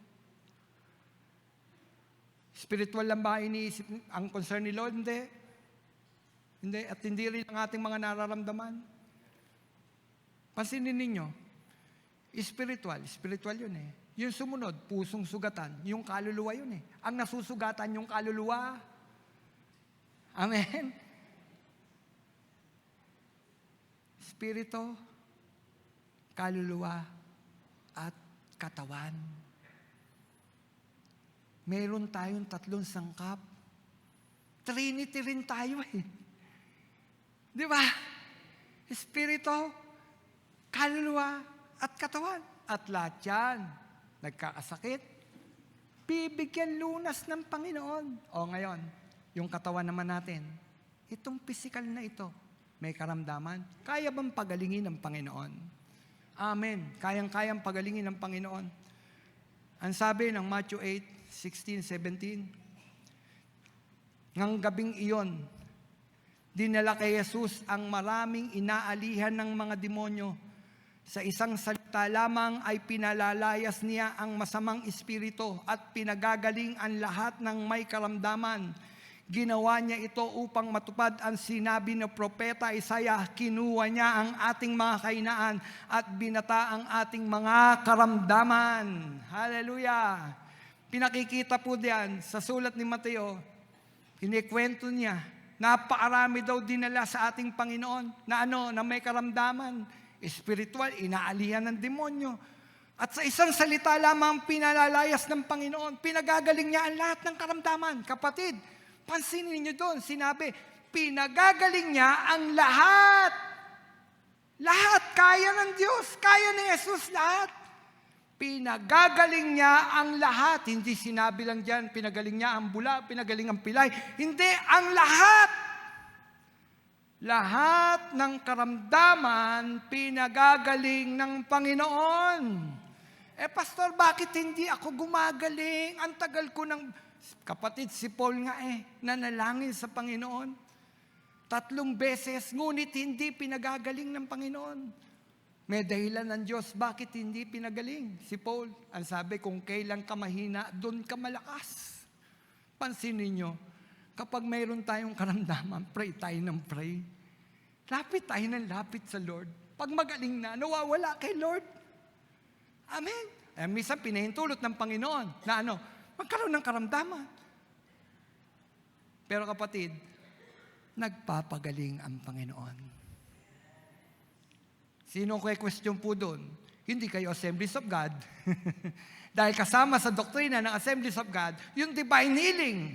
Spiritual lang ba iniisip ang concern ni Lord? Hindi. Hindi, at hindi rin ang ating mga nararamdaman. Pansinin ninyo, spiritual yun eh. Yung sumunod, pusong sugatan, yung kaluluwa yun eh. Ang nasusugatan yung kaluluwa. Amen? Spirito, kaluluwa, at katawan. Meron tayong tatlong sangkap. Trinity rin tayo eh. Di ba? Espiritu, kaluluwa, at katawan. At lahat yan, nagkakasakit, bibigyan lunas ng Panginoon. O ngayon, yung katawan naman natin, itong physical na ito, may karamdaman, kaya bang pagalingin ng Panginoon? Amen. Kayang-kayang pagalingin ng Panginoon. Ang sabi ng Matthew 8:16, 17, ngang gabing iyon, Dinala kay Jesus ang maraming inaalihan ng mga demonyo. Sa isang salita lamang ay pinalalayas niya ang masamang espiritu at pinagagaling ang lahat ng may karamdaman. Ginawa niya ito upang matupad ang sinabi ng propeta Isaiah. Kinuha niya ang ating mga kahinaan at binata ang ating mga karamdaman. Hallelujah! Pinakikita po diyan sa sulat ni Mateo, kinikwento niya, napakarami daw dinala sa ating Panginoon na may karamdaman, espiritual, inaalihan ng demonyo. At sa isang salita lamang pinalalayas ng Panginoon, pinagagaling niya ang lahat ng karamdaman. Kapatid, pansinin niyo doon, sinabi, pinagagaling niya ang lahat. Lahat, kaya ng Diyos, kaya ni Jesus lahat. Pinagagaling niya ang lahat. Hindi sinabi lang dyan, pinagaling niya ang bula, pinagaling ang pilay. Hindi, ang lahat. Lahat ng karamdaman, pinagagaling ng Panginoon. Pastor, bakit hindi ako gumagaling? Ang tagal ko ng... Kapatid, si Paul nga nanalangin sa Panginoon. 3 beses, ngunit hindi pinagagaling ng Panginoon. May dahilan ng Diyos, bakit hindi pinagaling? Si Paul, ang sabi, kung kailan ka mahina, doon ka malakas. Pansinin nyo, kapag mayroon tayong karamdaman, pray tayo ng pray. Lapit tayo ng lapit sa Lord. Pag magaling na, nawawala kay Lord. Amen. Minsan pinahintulot ng Panginoon na magkaroon ng karamdaman. Pero kapatid, nagpapagaling ang Panginoon. Sino kay question po doon? Hindi kayo Assemblies of God. Dahil kasama sa doktrina ng Assemblies of God, yung divine healing,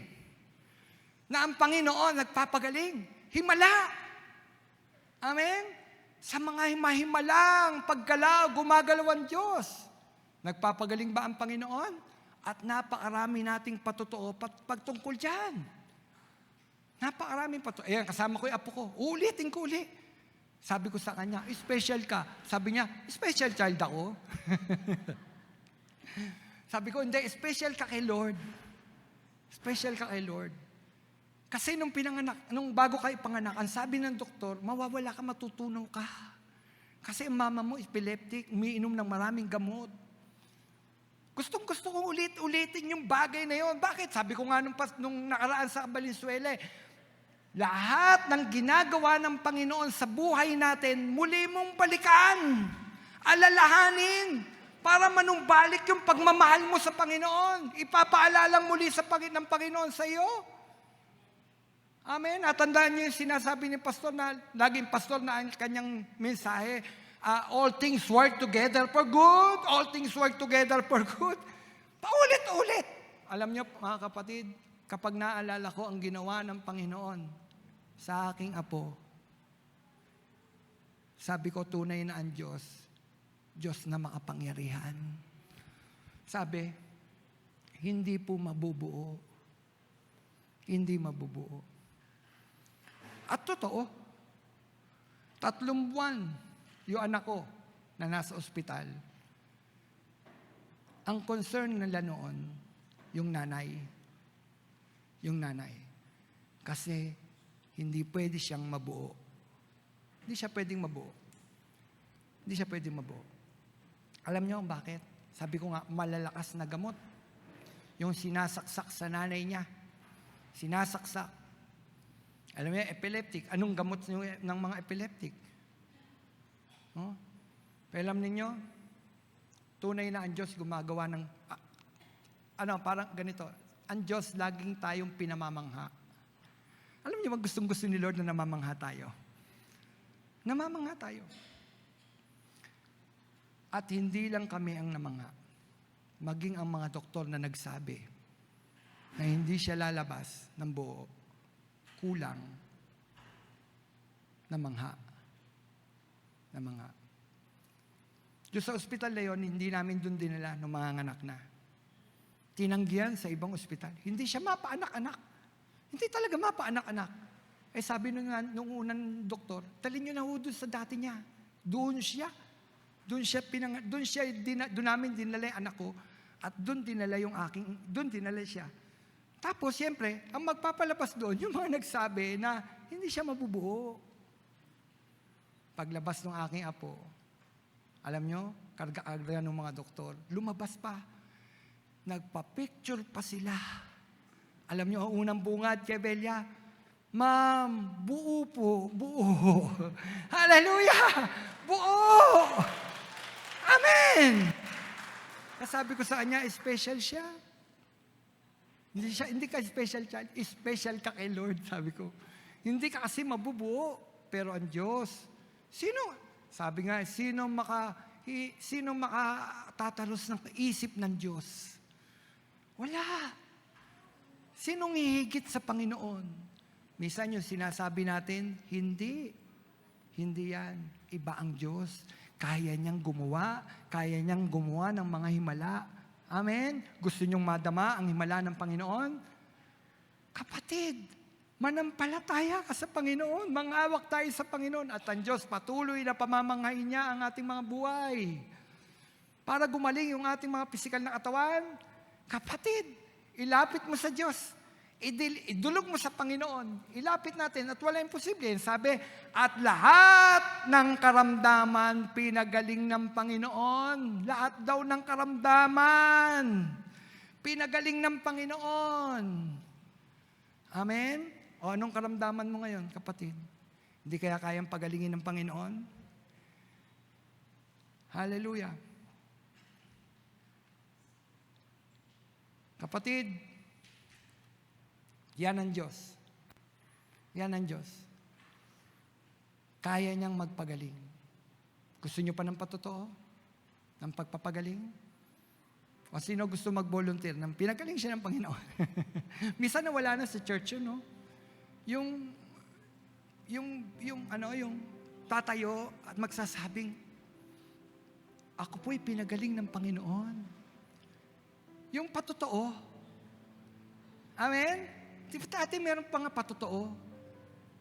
na ang Panginoon nagpapagaling. Himala. Amen? Sa mga himahimalang paggalaw, gumagalaw ang Diyos. Nagpapagaling ba ang Panginoon? At napakarami nating patotoo pagtungkol dyan. Napakarami patotoo. Ayan, kasama ko yung apo ko. Ulitin ko ulit. Sabi ko sa kanya, special ka. Sabi niya, special child ako. Sabi ko, hindi, special ka kay Lord. Special ka kay Lord. Kasi nung bago kayo panganak, ang sabi ng doktor, mawawala ka, matutunaw ka. Kasi ang mama mo, epileptic, umiinom ng maraming gamot. Gustong-gusto kong ulitin yung bagay na yon. Bakit? Sabi ko nga nung nakaraan sa Valenzuela, lahat ng ginagawa ng Panginoon sa buhay natin, muli mong balikan, alalahanin, para manumbalik yung pagmamahal mo sa Panginoon. Ipapaalala muli ng Panginoon sa iyo. Amen? At tandaan niyo yung sinasabi ni Pastor na, laging Pastor na ang kanyang mensahe, all things work together for good, all things work together for good. Paulit-ulit. Alam niyo, mga kapatid, kapag naalala ko ang ginawa ng Panginoon sa aking apo, sabi ko, tunay na ang Diyos, Diyos na makapangyarihan. Sabi, hindi po mabubuo. Hindi mabubuo. At totoo, 3 buwan, yung anak ko na nasa ospital, ang concern nila noon, yung nanay. Yung nanay. Kasi hindi pwede siyang mabuo. Hindi siya pwedeng mabuo. Hindi siya pwedeng mabuo. Alam niyo kung bakit? Sabi ko nga, malalakas na gamot. Yung sinasaksak sa nanay niya. Sinasaksak. Alam niyo, epileptic. Anong gamot ng mga epileptic? Pero alam ninyo, tunay na ang Diyos gumagawa ng, parang ganito, ang Diyos laging tayong pinamamangha. Alam niyo, gustong-gusto ni Lord na namamangha tayo. Namamangha tayo. At hindi lang kami ang namangha. Maging ang mga doktor na nagsabi na hindi siya lalabas ng buo, kulang, namangha. Namangha. Doon sa ospital na yun, hindi namin doon dinala ng mga anak na. Tinanggihan sa ibang ospital. Hindi siya mapaanak-anak. Hindi talaga mapaanak-anak. Sabi nung unang doktor, talin nyo na ho doon sa dati niya. Doon namin dinala yung anak ko, at doon dinala siya. Tapos, siyempre, ang magpapalabas doon, yung mga nagsabi na hindi siya mabubuo. Paglabas ng aking apo, alam nyo, karga-karga ng mga doktor, lumabas pa. Nagpa-picture pa sila. Alam nyo, ang unang bungad kay Belia, Ma'am, buo po, buo. Hallelujah! Buo! Amen! Kasabi ko sa kanya, special siya. Hindi ka special child, special ka kay Lord, sabi ko. Hindi ka kasi mabubuo, pero ang Diyos. Sabi nga, sino makatatalos ng isip ng Diyos? Wala. Sinong hihigit sa Panginoon? Minsan yung sinasabi natin, hindi. Hindi yan. Iba ang Diyos. Kaya niyang gumawa ng mga himala. Amen? Gusto niyong madama ang himala ng Panginoon? Kapatid, manampalataya ka sa Panginoon. Mangawak tayo sa Panginoon. At ang Diyos patuloy na pamamanghain niya ang ating mga buhay. Para gumaling yung ating mga pisikal na katawan. Kapatid, ilapit mo sa Diyos. Idulog mo sa Panginoon. Ilapit natin at wala imposible. Sabi, at lahat ng karamdaman pinagaling ng Panginoon. Lahat daw ng karamdaman pinagaling ng Panginoon. Amen? O anong karamdaman mo ngayon, kapatid? Hindi kaya kayang pagalingin ng Panginoon? Hallelujah. Kapatid, yan ang Diyos. Yan ang Diyos. Kaya niyang magpagaling. Gusto niyo pa ng patotoo? Ng pagpapagaling? O sino gusto mag-volunteer? Nang pinagaling siya ng Panginoon. Minsan nawala na sa church yun, no? Yung tatayo at magsasabing, ako po'y pinagaling ng Panginoon. Yung patotoo. Amen? Di ba dati meron pa nga patotoo?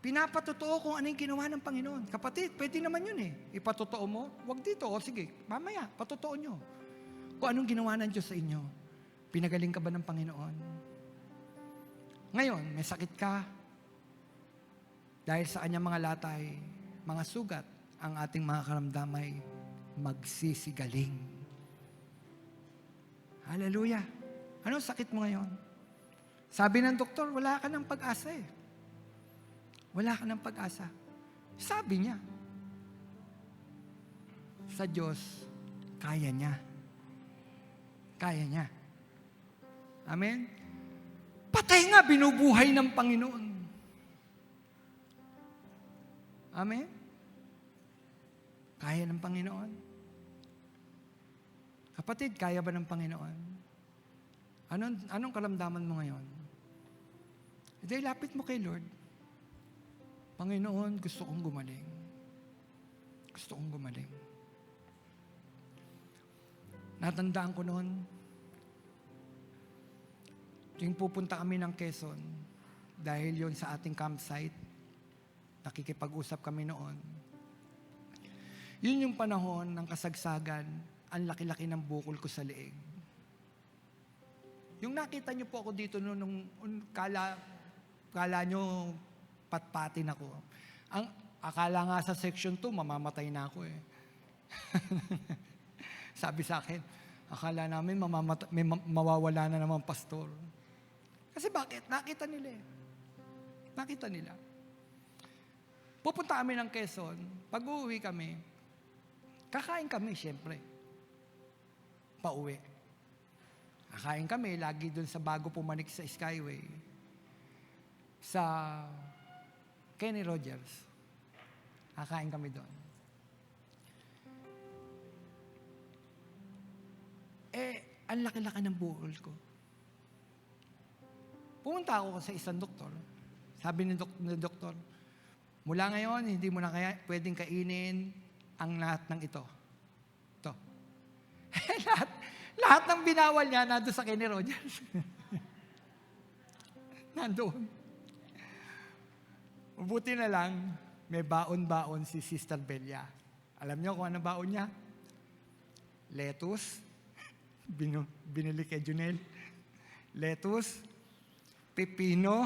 Pinapatotoo kung ano yung ginawa ng Panginoon. Kapatid, pwede naman yun eh. Ipatotoo mo, wag dito. O sige, mamaya, patotoo nyo. Kung anong ginawa ng Diyos sa inyo. Pinagaling ka ba ng Panginoon? Ngayon, may sakit ka. Dahil sa kanyang mga latay, mga sugat, ang ating mga karamdamay magsisigaling. Hallelujah. Anong sakit mo ngayon? Sabi ng doktor, wala ka ng pag-asa eh. Wala ka ng pag-asa. Sabi niya. Sa Diyos, kaya niya. Kaya niya. Amen? Patay nga, binubuhay ng Panginoon. Amen? Kaya ng Panginoon. Kapatid, kaya ba ng Panginoon? Anong karamdaman mo ngayon? Hindi, lapit mo kay Lord. Panginoon, gusto kong gumaling. Gusto kong gumaling. Natandaan ko noon, yung pupunta kami ng Quezon, dahil yon sa ating campsite, nakikipag-usap kami noon. Yun yung panahon ng kasagsagan, ang laki-laki ng bukol ko sa leeg. Yung nakita niyo po ako dito nung kala nyo patpatin ako. Ang akala nga sa section 2, mamamatay na ako eh. Sabi sa akin, akala namin mawawala na naman pastor. Kasi bakit? Nakita nila eh. Nakita nila. Pupunta kami ng Quezon, pag-uwi kami, kakain kami siyempre. Pauwi. Kakain kami, lagi dun sa bago pumanik sa Skyway. Sa Kenny Rogers. Kakain kami doon. Ang laki-laki ng buhol ko. Pumunta ako sa isang doktor. Sabi ng doktor, mula ngayon, hindi mo na pwedeng kainin ang lahat ng ito. Ito. lahat ng binawal niya nandun sa Kenny Rogers. Nandoon. Mabuti na lang, may baon-baon si Sister Belia. Alam niyo kung ano baon niya? Lettuce. Binili kay Junel. Lettuce. pipino,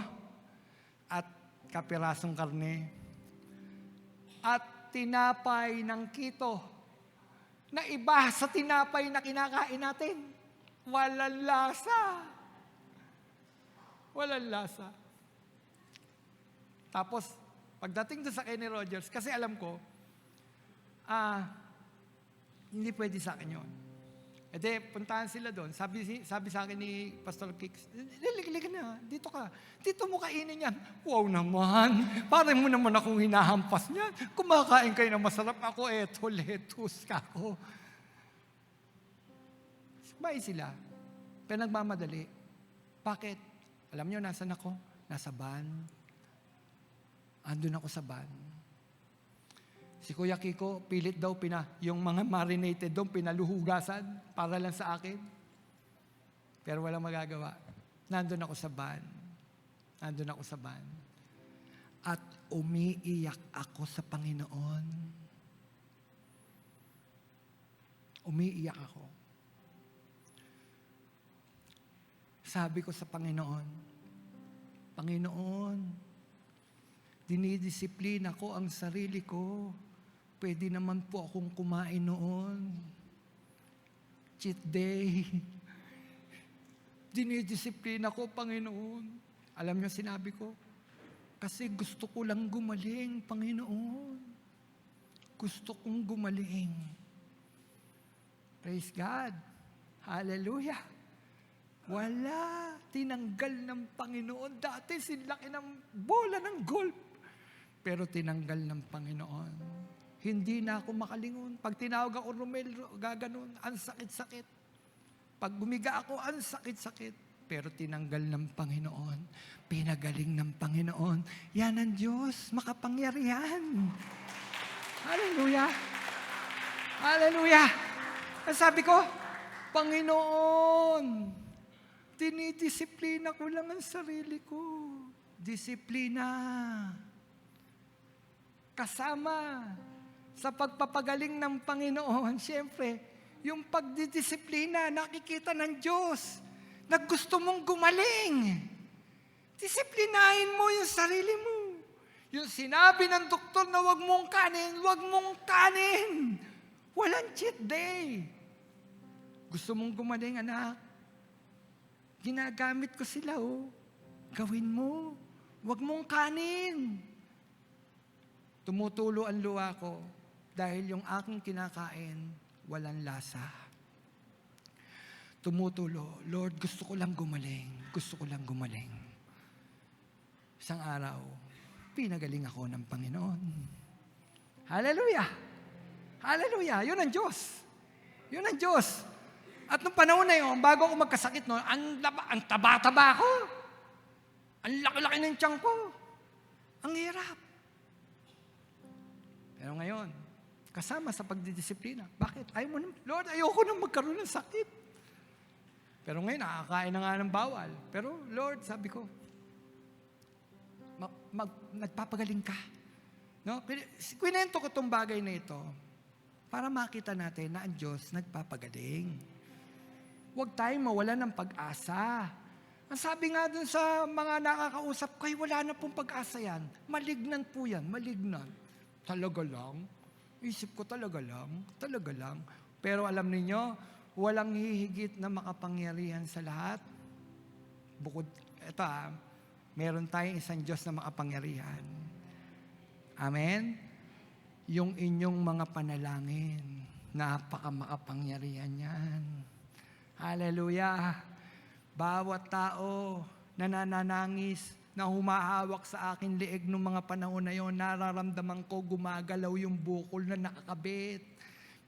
at kapirasong karne. At tinapay ng kito na iba sa tinapay na kinakain natin. Walang lasa. Walang lasa. Tapos, pagdating doon sa Kenny Rogers, kasi alam ko, hindi pwede sa akin yun. E de, puntahan sila doon. Sabi sa akin ni Pastor Kicks, lilig na, dito ka. Dito mo kainin yan. Wow naman, parang mo naman akong hinahampas niyan. Kumakain kayo na masarap ako, eto, lettuce ka ako. Sabay sila. Pero nagmamadali. Bakit? Alam niyo, nasan ako? Nasa van. Andun ako sa van. Si Kuya Kiko, pilit daw yung mga marinated doon, pinaluhugasan para lang sa akin. Pero walang magagawa. Nandun ako sa van. Nandun ako sa van. At umiiyak ako sa Panginoon. Umiiyak ako. Sabi ko sa Panginoon, Panginoon, dinidisiplina ko ang sarili ko. Pwede naman po akong kumain noon. Cheat day. Dinidisiplina ko, Panginoon. Alam niyo, sinabi ko, kasi gusto ko lang gumaling, Panginoon. Gusto kong gumaling. Praise God. Hallelujah. Wala. Tinanggal ng Panginoon. Dati silaki ng bola ng golf. Pero tinanggal ng Panginoon. Hindi na ako makalingon. Pag tinawag ako Romel, gaganon. Ang sakit-sakit. Pag gumiga ako, ang sakit-sakit. Pero tinanggal ng Panginoon. Pinagaling ng Panginoon. Yan ang Diyos. Makapangyarihan. Hallelujah. Hallelujah. Ang sabi ko, Panginoon, dinidisiplina ko lang ang sarili ko. Disiplina. Kasama sa pagpapagaling ng Panginoon, siyempre, yung pagdidisiplina, nakikita ng Diyos na gusto mong gumaling. Disiplinahin mo yung sarili mo. Yung sinabi ng doktor na wag mong kanin, wag mong kanin. Walang cheat day. Gusto mong gumaling, anak? Ginagamit ko sila, Gawin mo. Wag mong kanin. Tumutulo ang luha ko dahil yung aking kinakain, walang lasa. Tumutulo, Lord, gusto ko lang gumaling. Gusto ko lang gumaling. Isang araw, pinagaling ako ng Panginoon. Hallelujah! Hallelujah! Yun ang Diyos. Yun ang Diyos. At nung panahon na yun, bago ako magkasakit, ang taba-taba ko. Ang laki-laki ng tiyan ko. Ang hirap. Pero ngayon, kasama sa pagdidisiplina. Bakit? Ayaw mo na, Lord, ayoko nang magkaroon ng sakit. Pero ngayon, nakakain na nga ng bawal. Pero Lord, sabi ko, nagpapagaling ka. No? Kwento ko itong bagay na ito para makita natin na ang Diyos nagpapagaling. Huwag tayong mawala ng pag-asa. Ang sabi nga dun sa mga nakakausap ko, wala na pong pag-asa yan. Malignan po yan, malignan. Talaga lang. Isip ko talaga lang. Pero alam niyo, walang hihigit na makapangyarihan sa lahat. Bukod, ito meron tayong isang Diyos na makapangyarihan. Amen? Yung inyong mga panalangin, napaka-makapangyarihan yan. Hallelujah! Bawat tao na nananangis, na humahawak sa akin liig ng mga panahon na yon, nararamdaman ko gumagalaw yung bukol na nakakabit.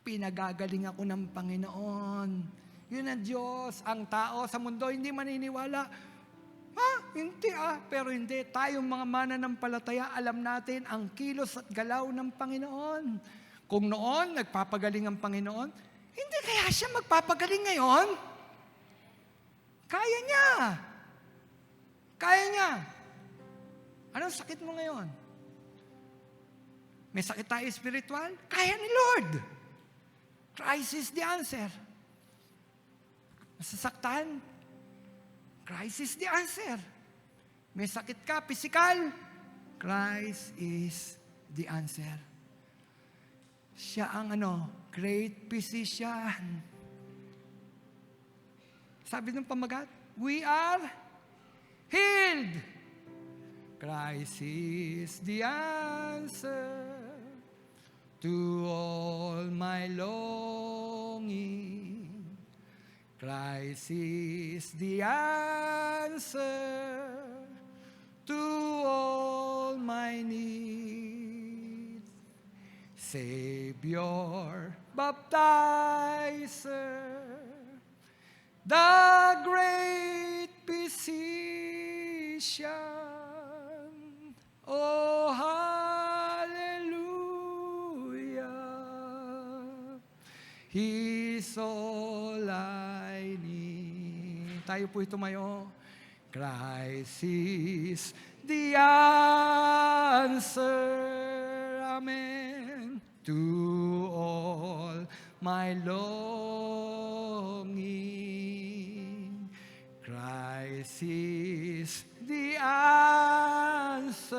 Pinagagaling ako ng Panginoon. Yun ang Diyos. Ang tao sa mundo hindi maniniwala. Hindi Pero hindi. Tayong mga mananampalataya, alam natin ang kilos at galaw ng Panginoon. Kung noon, nagpapagaling ang Panginoon, hindi kaya siya magpapagaling ngayon? Kaya niya. Kaya niya. Anong sakit mo ngayon? May sakit tayo spiritual? Kaya ni Lord. Christ is the answer. Masasaktan? Christ is the answer. May sakit ka, physical, Christ is the answer. Siya ang great physician. Sabi ng pamagat, we are healed. Christ is the answer to all my longing. Christ is the answer to all my needs. Savior, baptizer, the great physician. Oh, hallelujah. He's all I need. Tayo po'y tumayo. Christ is the answer. Amen. To all my longing. Christ is the answer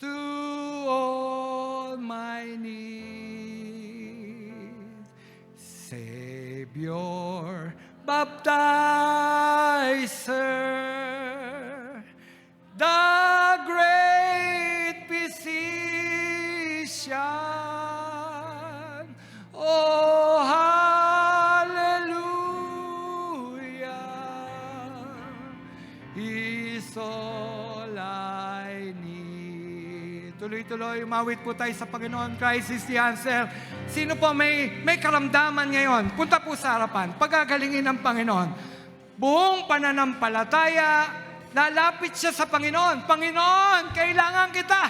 to all my needs. Savior, baptizer, the great physician. Oh, He's all I need. Tuloy-tuloy, umawit po tayo sa Panginoon. Christ is the answer. Sino po may karamdaman ngayon? Punta po sa harapan. Pagagalingin ng Panginoon. Buong pananampalataya, lalapit siya sa Panginoon. Panginoon, kailangan kita.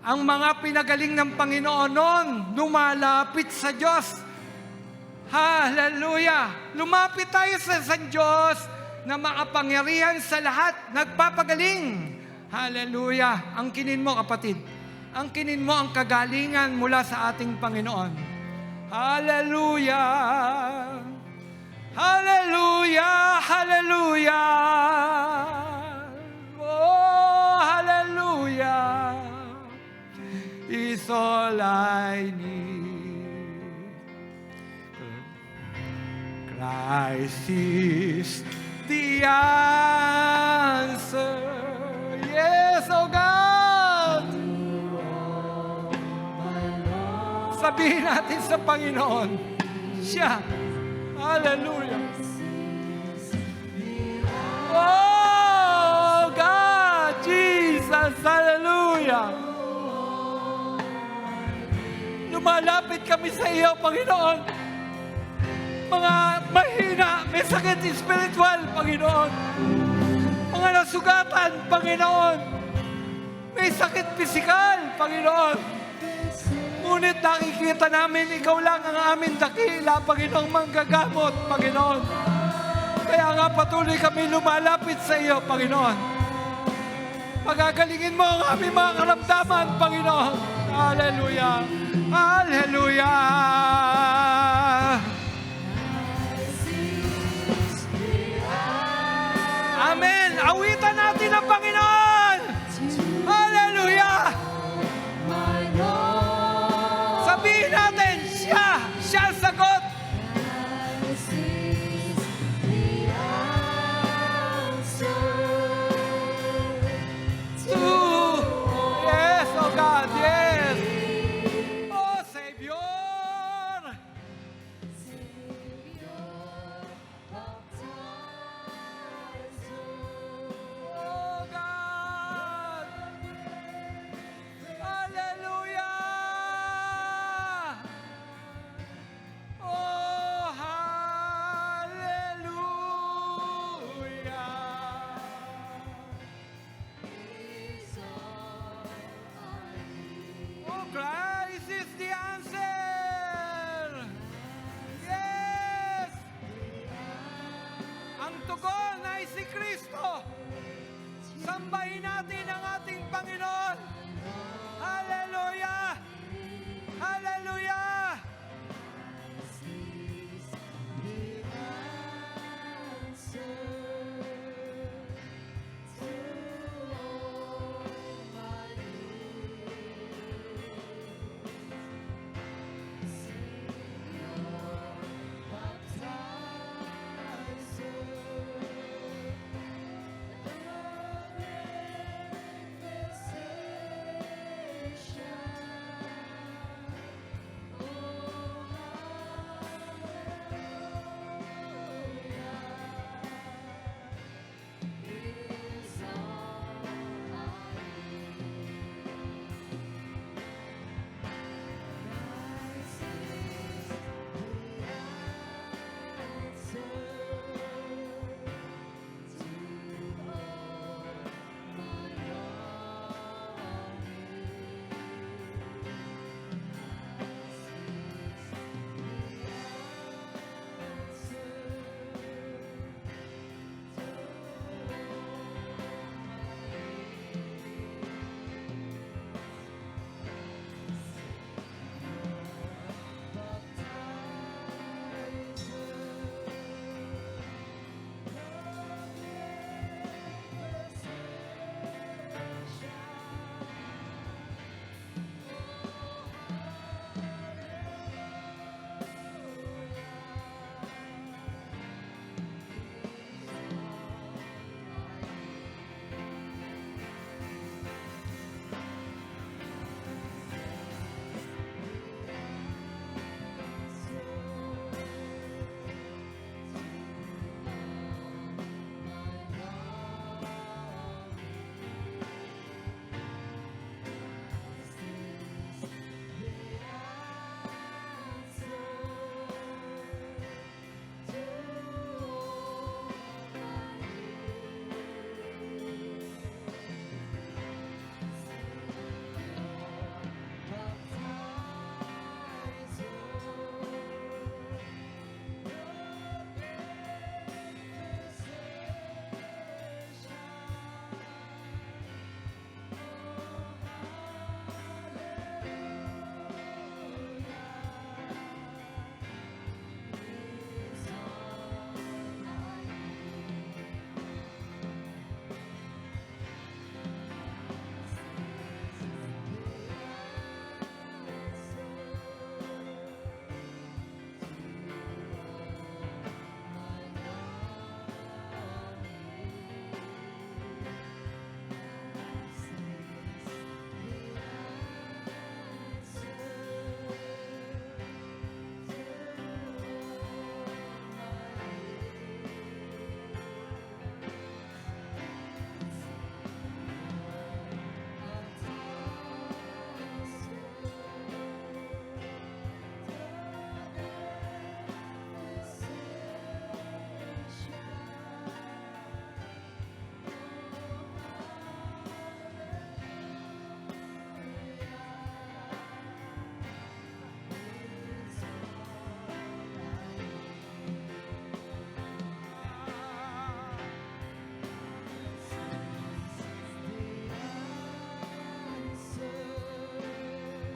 Ang mga pinagaling ng Panginoon noon, lumalapit sa Diyos. Hallelujah! Lumapit tayo sa Diyos na makapangyarihan sa lahat, nagpapagaling. Hallelujah! Ang kinin mo, kapatid. Ang kinin mo ang kagalingan mula sa ating Panginoon. Hallelujah! Hallelujah! Hallelujah! Oh, hallelujah! Is all I need. Christ is the answer. Yes, oh God! Sabihin natin sa Panginoon, siya. Hallelujah. Oh God, Jesus, hallelujah. Lumalapit kami sa iyo, Panginoon. Mga mahina, may sakit spiritual, Panginoon. Mga nasugatan, Panginoon. May sakit pisikal, Panginoon. Ngunit nakikita namin, ikaw lang ang aming dakila, Panginoong manggagamot, Panginoon. Kaya nga patuloy kami lumalapit sa iyo, Panginoon. Pagagalingin mo ang aming mga karamdaman, Panginoon. Hallelujah! Hallelujah! Amen! Awitan natin ang Panginoon! Hallelujah! Sabihin natin, siya ang sagot! Yes, oh God, yes! Oh, Savior! Oh, God! Hallelujah! Oh, hallelujah! Oh, Christ is the answer! Yes! Ang tugon ay si Kristo. Sambahin natin ang ating Panginoon. Hallelujah! Hallelujah!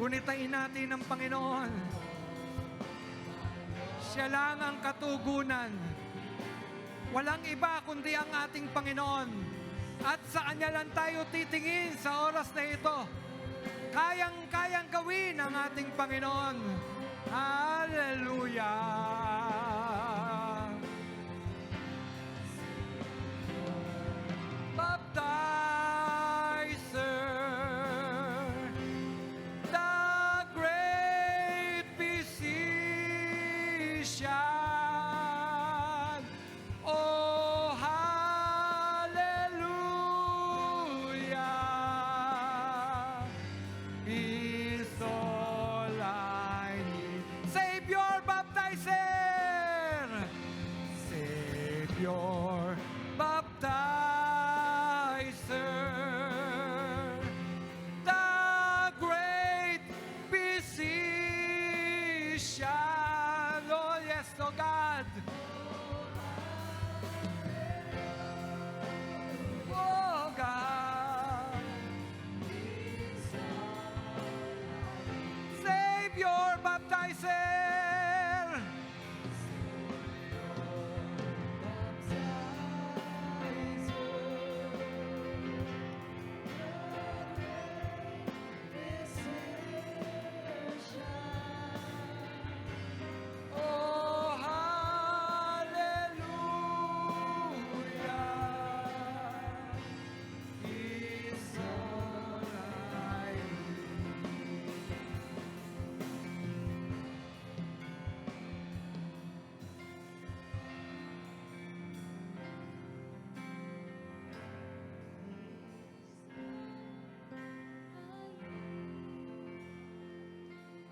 Gunitain natin ang Panginoon. Siya lang ang katugunan. Walang iba kundi ang ating Panginoon. At sa Kanya lang tayo titingin sa oras na ito. Kayang-kayang gawin ang ating Panginoon. Hallelujah! Baptizer, the great physician. Oh, hallelujah, is all I need. Savior, baptizer, Savior, baptizer, the great physician. Oh, yes, oh God. Oh, God. Savior, baptizer. Oh, hallelujah, is all I need.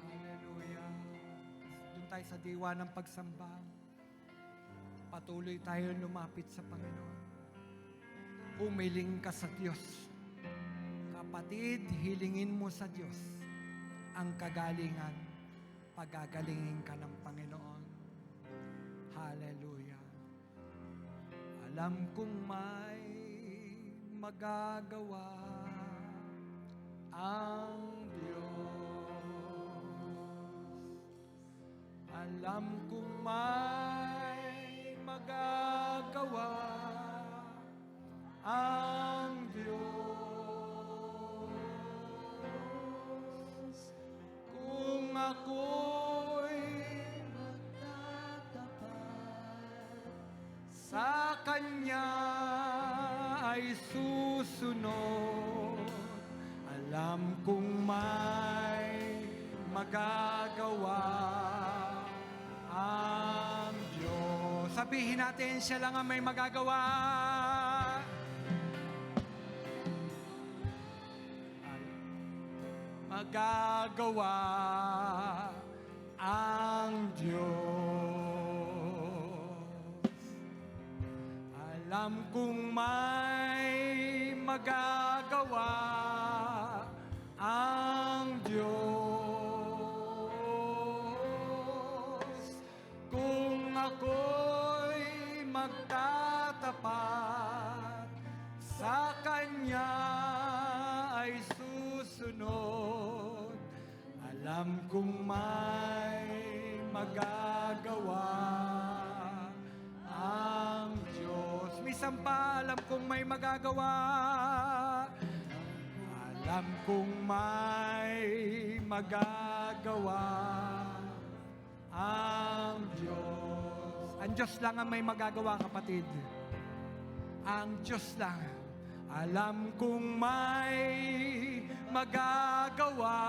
Hallelujah. Doon tayo sa diwa ng pagsamba. Patuloy tayo lumapit sa Panginoon. Umiling ka sa Diyos. Kapatid, hilingin mo sa Diyos ang kagalingan. Pagagalingin ka ng Panginoon. Hallelujah. Alam kong may magagawa ang Diyos. Alam kong may magagawa ang Diyos. Kung ako'y magtatapat sa Kanya ay susunod, alam kong may magagawa ang Diyos. Sabihin natin, siya lang ang may magagawa. Magagawa ang Diyos. Alam kong may magagawa ang Diyos. Kung ako'y magtatapat sa Kanya ay susunod, alam kong may magagawa ang Diyos. Minsan pa, alam kong may magagawa. Alam kong may magagawa ang Diyos. Ang Diyos lang ang may magagawa, kapatid. Ang Diyos lang. Alam kong may magagawa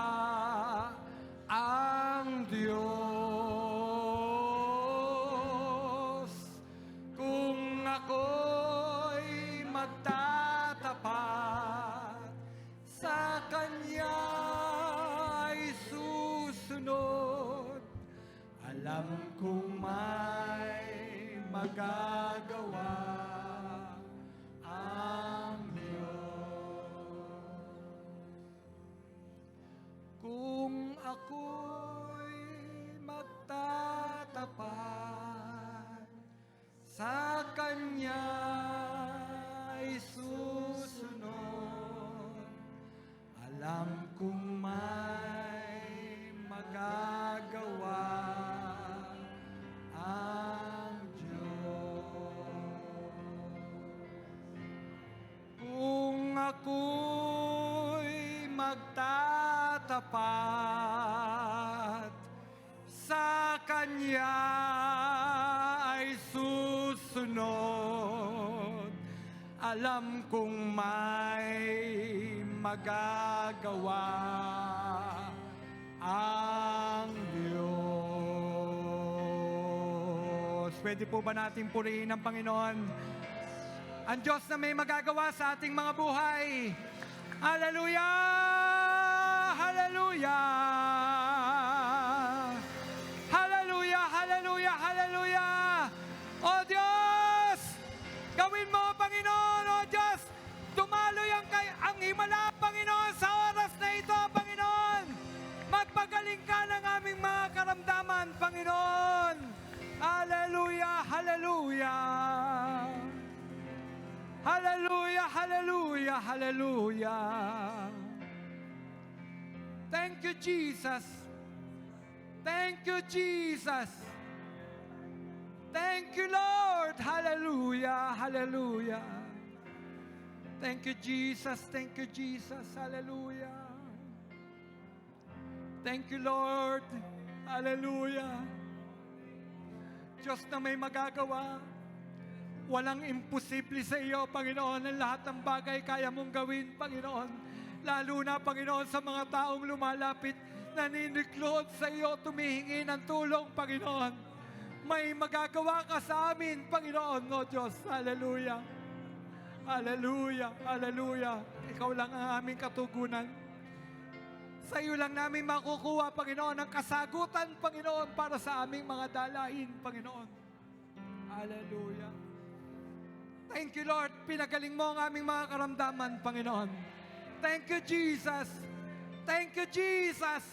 ang Diyos. Kung ako'y magtatapat sa Kanya ay susunod, alam kong may magagawa ang Diyos. Kung ako'y magtatapat sa Kanya ay susunod, alam kong may magagawa ang Diyos. Kung ako'y magtatapat sa Kanya ay susunod, alam kong may magagawa ang Diyos. Pwede po ba natin purihin ang Panginoon? Ang Diyos na may magagawa sa ating mga buhay. Hallelujah! Hallelujah! Hallelujah! Hallelujah! Hallelujah! O Diyos! Gawin mo, Panginoon! O Diyos! Dumaloy ang himala, Panginoon, sa oras na ito, Panginoon! Magpagaling ka ng aming mga karamdaman, Panginoon! Hallelujah! Hallelujah! Hallelujah! Hallelujah! Hallelujah! Thank you, Jesus! Thank you, Jesus! Thank you, Lord! Hallelujah! Hallelujah! Thank you, Jesus! Thank you, Jesus! Hallelujah! Thank you, Lord! Hallelujah! Diyos na may magagawa. Walang imposible sa iyo, Panginoon. Ang lahat ng bagay kaya mong gawin, Panginoon. Lalo na, Panginoon, sa mga taong lumalapit, naniniklod sa iyo, tumihingi ng tulong, Panginoon. May magagawa ka sa amin, Panginoon, o Diyos. Hallelujah. Hallelujah. Hallelujah. Ikaw lang ang aming katugunan. Sa iyo lang namin makukuha, Panginoon, ang kasagutan, Panginoon, para sa aming mga dalahin, Panginoon. Hallelujah. Thank you, Lord. Pinagaling mo ang aming mga karamdaman, Panginoon. Thank you, Jesus. Thank you, Jesus.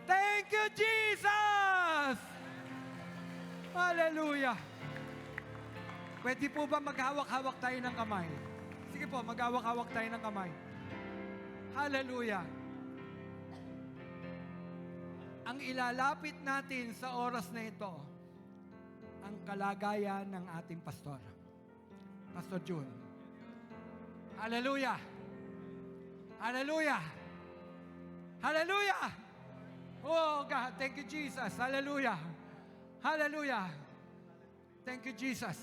Thank you, Jesus. Hallelujah. Pwede po ba maghawak-hawak tayo ng kamay? Sige po, maghawak-hawak tayo ng kamay. Hallelujah. Ang ilalapit natin sa oras na ito, ang kalagayan ng ating pastor. Pastor June. Hallelujah! Hallelujah! Hallelujah! Oh God, thank you Jesus. Hallelujah! Hallelujah! Thank you Jesus.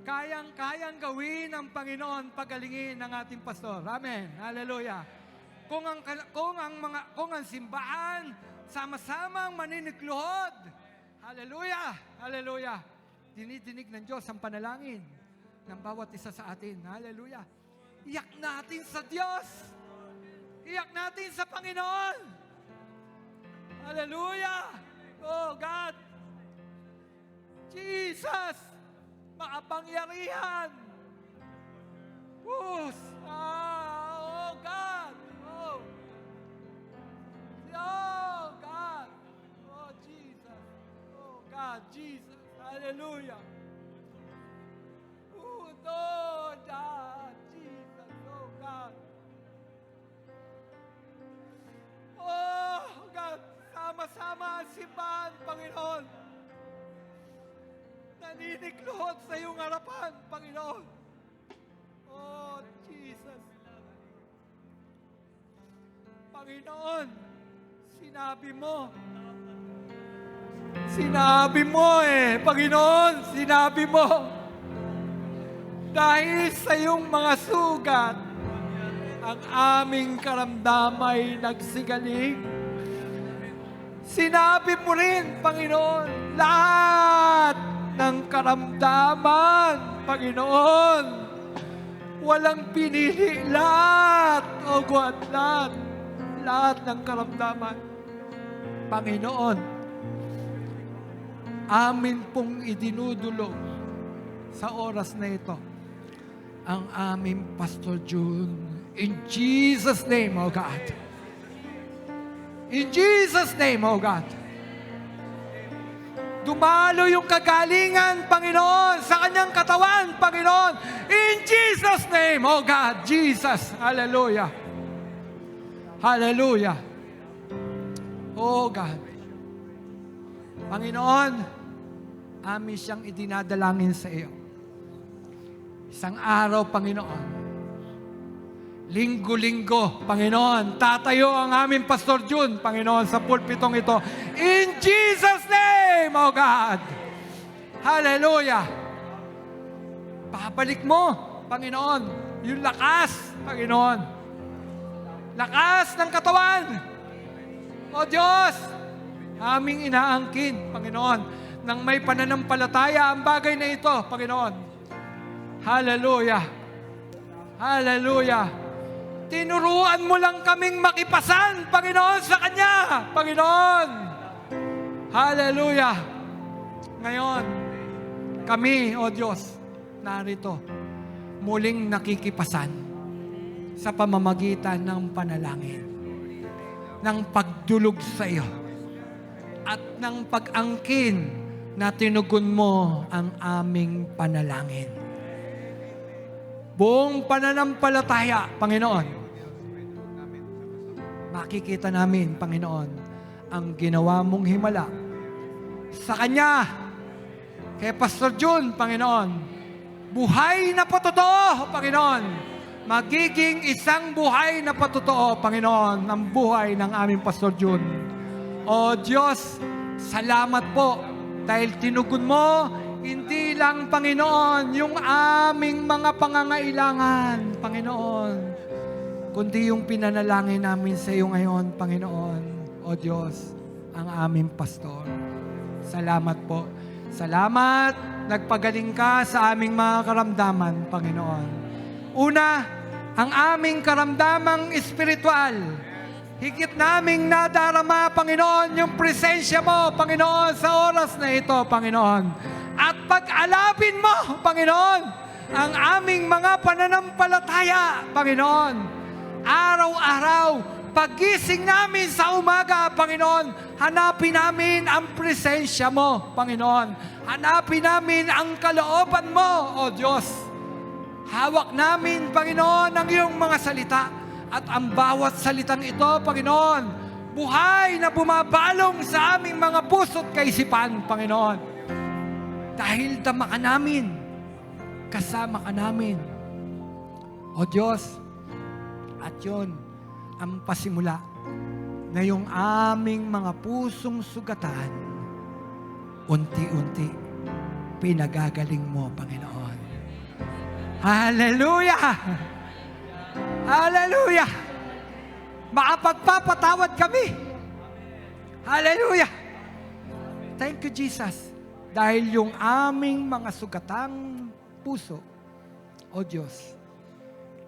Kayang gawin ng Panginoon pagalingin ng ating pastor. Amen. Hallelujah. Kung ang simbahan sama-samang maninikluhod. Hallelujah! Hallelujah! Dinidinig ng Diyos ang panalangin ng bawat isa sa atin. Hallelujah! Iyak natin sa Diyos! Iyak natin sa Panginoon! Hallelujah! Oh God! Jesus! Makapangyarihan! Oh God! Oh God! Oh Jesus! Oh God! Jesus! Hallelujah! Oh God! Jesus! Oh God! Oh God! Sama-sama ang simbahan, Panginoon! Naniniklod sa iyong harapan, Panginoon! Oh Jesus! Panginoon, sinabi mo, Panginoon, sinabi mo, dahil sa iyong mga sugat, ang aming karamdamay nagsigaling. Sinabi mo rin, Panginoon, lahat ng karamdaman, Panginoon, walang pinili, lahat, o God, lahat ng karamdaman. Panginoon, amin pong idinudulog sa oras na ito ang aming Pastor June. In Jesus' name, O God. In Jesus' name, O God. Dumalo yung kagalingan, Panginoon, sa kanyang katawan, Panginoon. In Jesus' name, O God, Jesus. Hallelujah. Hallelujah. Oh God. Panginoon, amin siyang idinadalangin sa iyo. Isang araw, Panginoon, linggo-linggo, Panginoon, tatayo ang aming Pastor Jun, Panginoon, sa pulpitong ito. In Jesus' name, oh God. Hallelujah. Babalik mo, Panginoon, yung lakas, Panginoon. Lakas ng katawan. O Diyos, aming inaangkin, Panginoon, nang may pananampalataya ang bagay na ito, Panginoon. Hallelujah. Hallelujah. Tinuruan mo lang kaming makipasan, Panginoon, sa Kanya, Panginoon. Hallelujah. Ngayon, kami, O Diyos, narito, muling nakikipasan sa pamamagitan ng panalangin, ng pagdulog sa iyo, at ng pag-angkin na tinugon mo ang aming panalangin. Buong pananampalataya, Panginoon, makikita namin, Panginoon, ang ginawa mong himala sa Kanya, kay Pastor Jun, Panginoon. Buhay na patotoo, Panginoon. Magiging isang buhay na patotoo, Panginoon, ang buhay ng aming Pastor Jun. O Diyos, salamat po dahil tinugon mo hindi lang, Panginoon, yung aming mga pangangailangan, Panginoon, kundi yung pinanalangin namin sa iyo ngayon, Panginoon, o Diyos, ang aming pastor. Salamat po. Salamat, nagpagaling ka sa aming mga karamdaman, Panginoon. Una, ang aming karamdamang espiritual. Higit naming nadarama, Panginoon, yung presensya mo, Panginoon, sa oras na ito, Panginoon. At pag-alapin mo, Panginoon, ang aming mga pananampalataya, Panginoon. Araw-araw, paggising namin sa umaga, Panginoon, hanapin namin ang presensya mo, Panginoon. Hanapin namin ang kalooban mo, O Diyos. Hawak namin, Panginoon, ang iyong mga salita. At ang bawat salitang ito, Panginoon, buhay na bumabalong sa aming mga puso't kaisipan, Panginoon. Dahil tama ka namin, kasama ka namin, O Diyos, at yun ang pasimula na yung aming mga pusong sugatan, unti-unti, pinagagaling mo, Panginoon. Hallelujah! Hallelujah! Makapagpapatawad kami. Hallelujah! Thank you, Jesus. Dahil yung aming mga sugatang puso, O Diyos,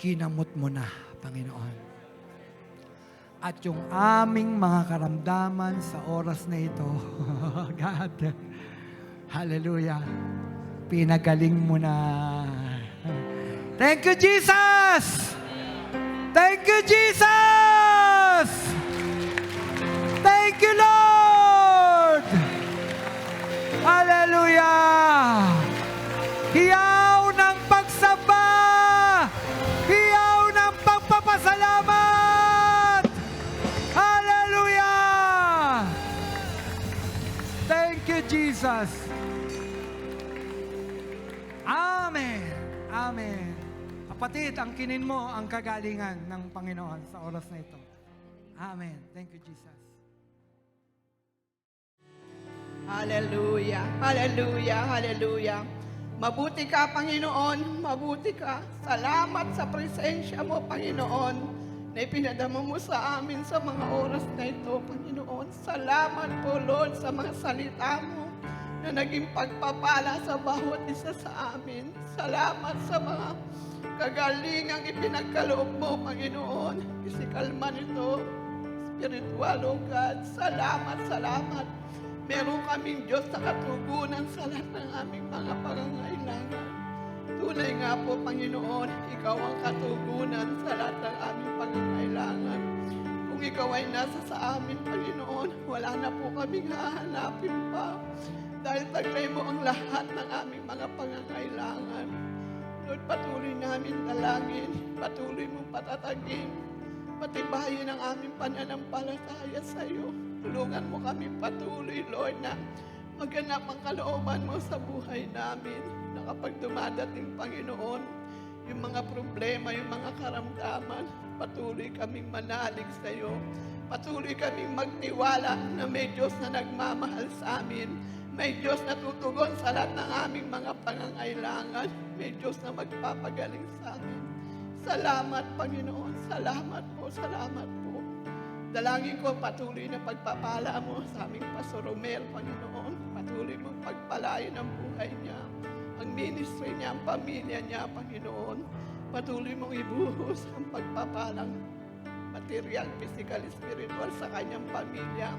kinamot mo na, Panginoon. At yung aming mga karamdaman sa oras na ito, God, hallelujah, pinagaling mo na. Thank you, Jesus! Thank you, Jesus! Thank you, Lord! Hallelujah! Hiyaw ng pagsamba! Hiyaw ng pagpapasalamat! Hallelujah! Thank you, Jesus! Amen! Amen! Kapatid, angkinin mo ang kagalingan ng Panginoon sa oras na ito. Amen. Thank you, Jesus. Hallelujah, hallelujah, hallelujah. Mabuti ka, Panginoon, mabuti ka. Salamat sa presensya mo, Panginoon, na ipinadama mo sa amin sa mga oras na ito, Panginoon. Salamat po, Lord, sa mga salita mo na naging pagpapala sa bawat isa sa amin. Salamat sa mga kagalingang ipinagkaloob mo, Panginoon. Physical man ito, spiritual, O God. Salamat, salamat. Meron kaming Diyos na katugunan sa lahat ng aming mga pangangailangan. Tunay nga po, Panginoon, Ikaw ang katugunan sa lahat ng aming pangangailangan. Kung Ikaw ay nasa sa amin, Panginoon, wala na po kaming hahanapin pa. Dahil taglay mo ang lahat ng aming mga pangangailangan. Lord, patuloy namin dalangin, patuloy mong patatagin, patibayin ang aming pananampalataya sa iyo. Tulungan mo kami patuloy, Lord, na maganap ang kalooban mo sa buhay namin. Na kapag dumadating, Panginoon, yung mga problema, yung mga karamdaman, patuloy kaming manalig sa iyo. Patuloy kaming magtiwala na may Diyos na nagmamahal sa amin. May Diyos na tutugon sa lahat ng aming mga pangangailangan. May Diyos na magpapagaling sa amin. Salamat, Panginoon. Salamat po, salamat po. Dalangin ko patuloy na pagpapala mo sa aming Pastor Romel, Panginoon. Patuloy mo pagpalain ang buhay niya, ang ministry niya, ang pamilya niya, Panginoon. Patuloy mong ibuhos ang pagpapalang material, physical, spiritual sa kanyang pamilya.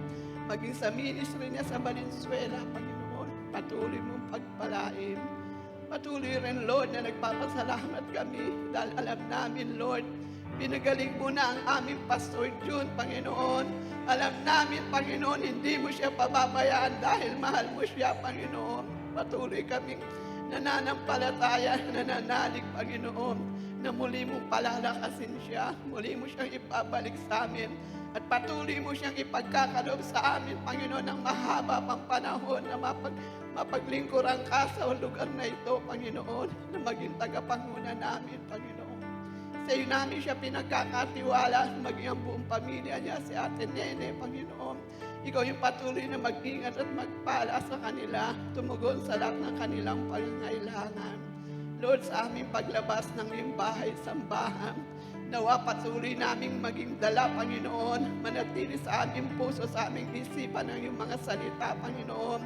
Maging sa ministry niya sa Valenzuela, Panginoon. Patuloy mong pagpalain. Patuloy rin, Lord, na nagpapasalamat kami dahil alam namin, Lord, pinagaling mo na ang aming Pastor June, Panginoon. Alam namin, Panginoon, hindi mo siya pababayaan dahil mahal mo siya, Panginoon. Patuloy kaming nananampalataya, nananalig, Panginoon, na muli mong palalakasin siya, muli mo siyang ipabalik sa amin, at patuloy mo siyang ipagkakaloob sa amin, Panginoon, ng mahaba pang panahon na mapaglingkuran ka sa lugar na ito, Panginoon, na maging tagapanguna namin, Panginoon. Sa iyo namin siya pinagkakatiwala, maging ang buong pamilya niya, si Ate Nene, Panginoon. Ikaw yung patuloy na mag-ingat at magpala sa kanila, tumugon sa lahat ng kanilang pangangailangan. Lord, sa aming paglabas ng iyong bahay, sambahan, nawa patuloy naming maging dala, Panginoon, manatili sa aming puso, sa aming isipan ng iyong mga salita, Panginoon.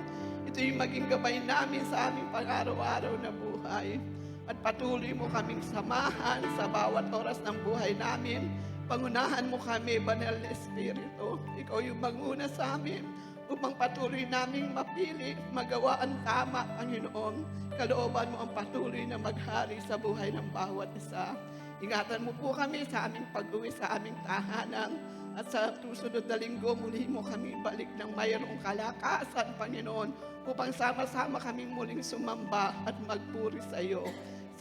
Ito yung maging gabay namin sa aming pang-araw-araw na buhay. At patuloy mo kaming samahan sa bawat oras ng buhay namin. Pangunahan mo kami, Banal na Espiritu. Ikaw yung manguna sa amin upang patuloy naming mapili, magawa ang tama, Panginoon. Kalooban mo ang patuloy na maghari sa buhay ng bawat isa. Ingatan mo po kami sa aming pag-uwi sa aming tahanan. At sa susunod na linggo, muli mo kami balik ng mayroong kalakasan, Panginoon, upang sama-sama kaming muling sumamba at magpuri sa iyo.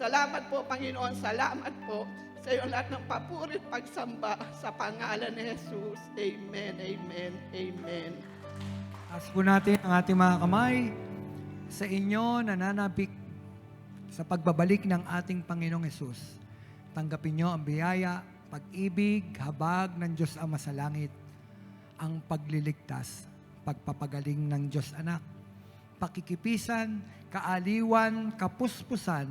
Salamat po, Panginoon. Salamat po sa iyo lahat ng papuri at pagsamba sa pangalan ni Jesus. Amen, amen, amen. Taas po natin ang ating mga kamay sa inyo nananabik sa pagbabalik ng ating Panginoong Hesus. Tanggapin nyo ang biyaya, pag-ibig, habag ng Diyos Ama sa langit, ang pagliligtas, pagpapagaling ng Diyos Anak, pakikipisan, kaaliwan, kapuspusan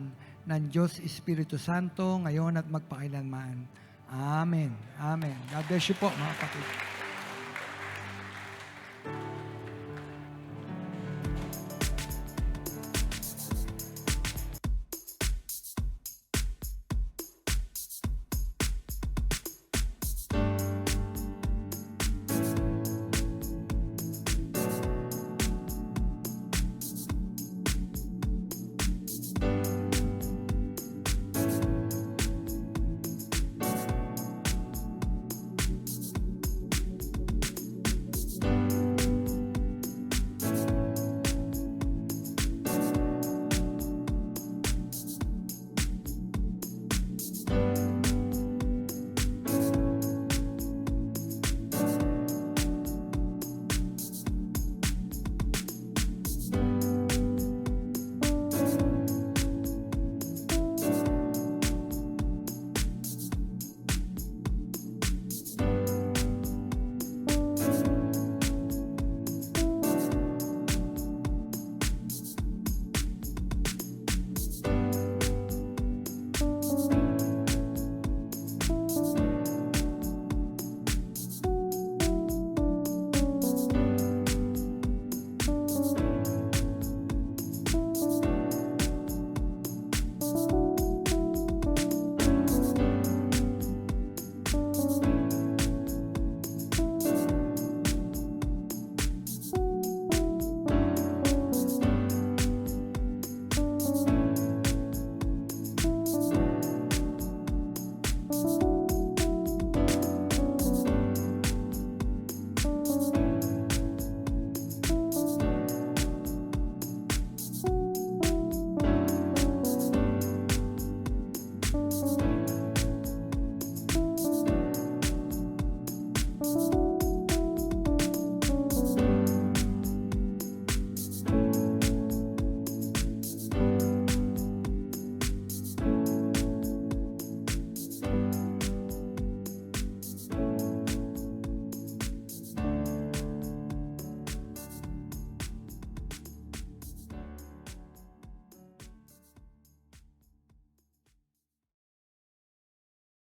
ng Diyos Espiritu Santo ngayon at magpakailanman. Amen. Amen. God bless you po, mga kapatid.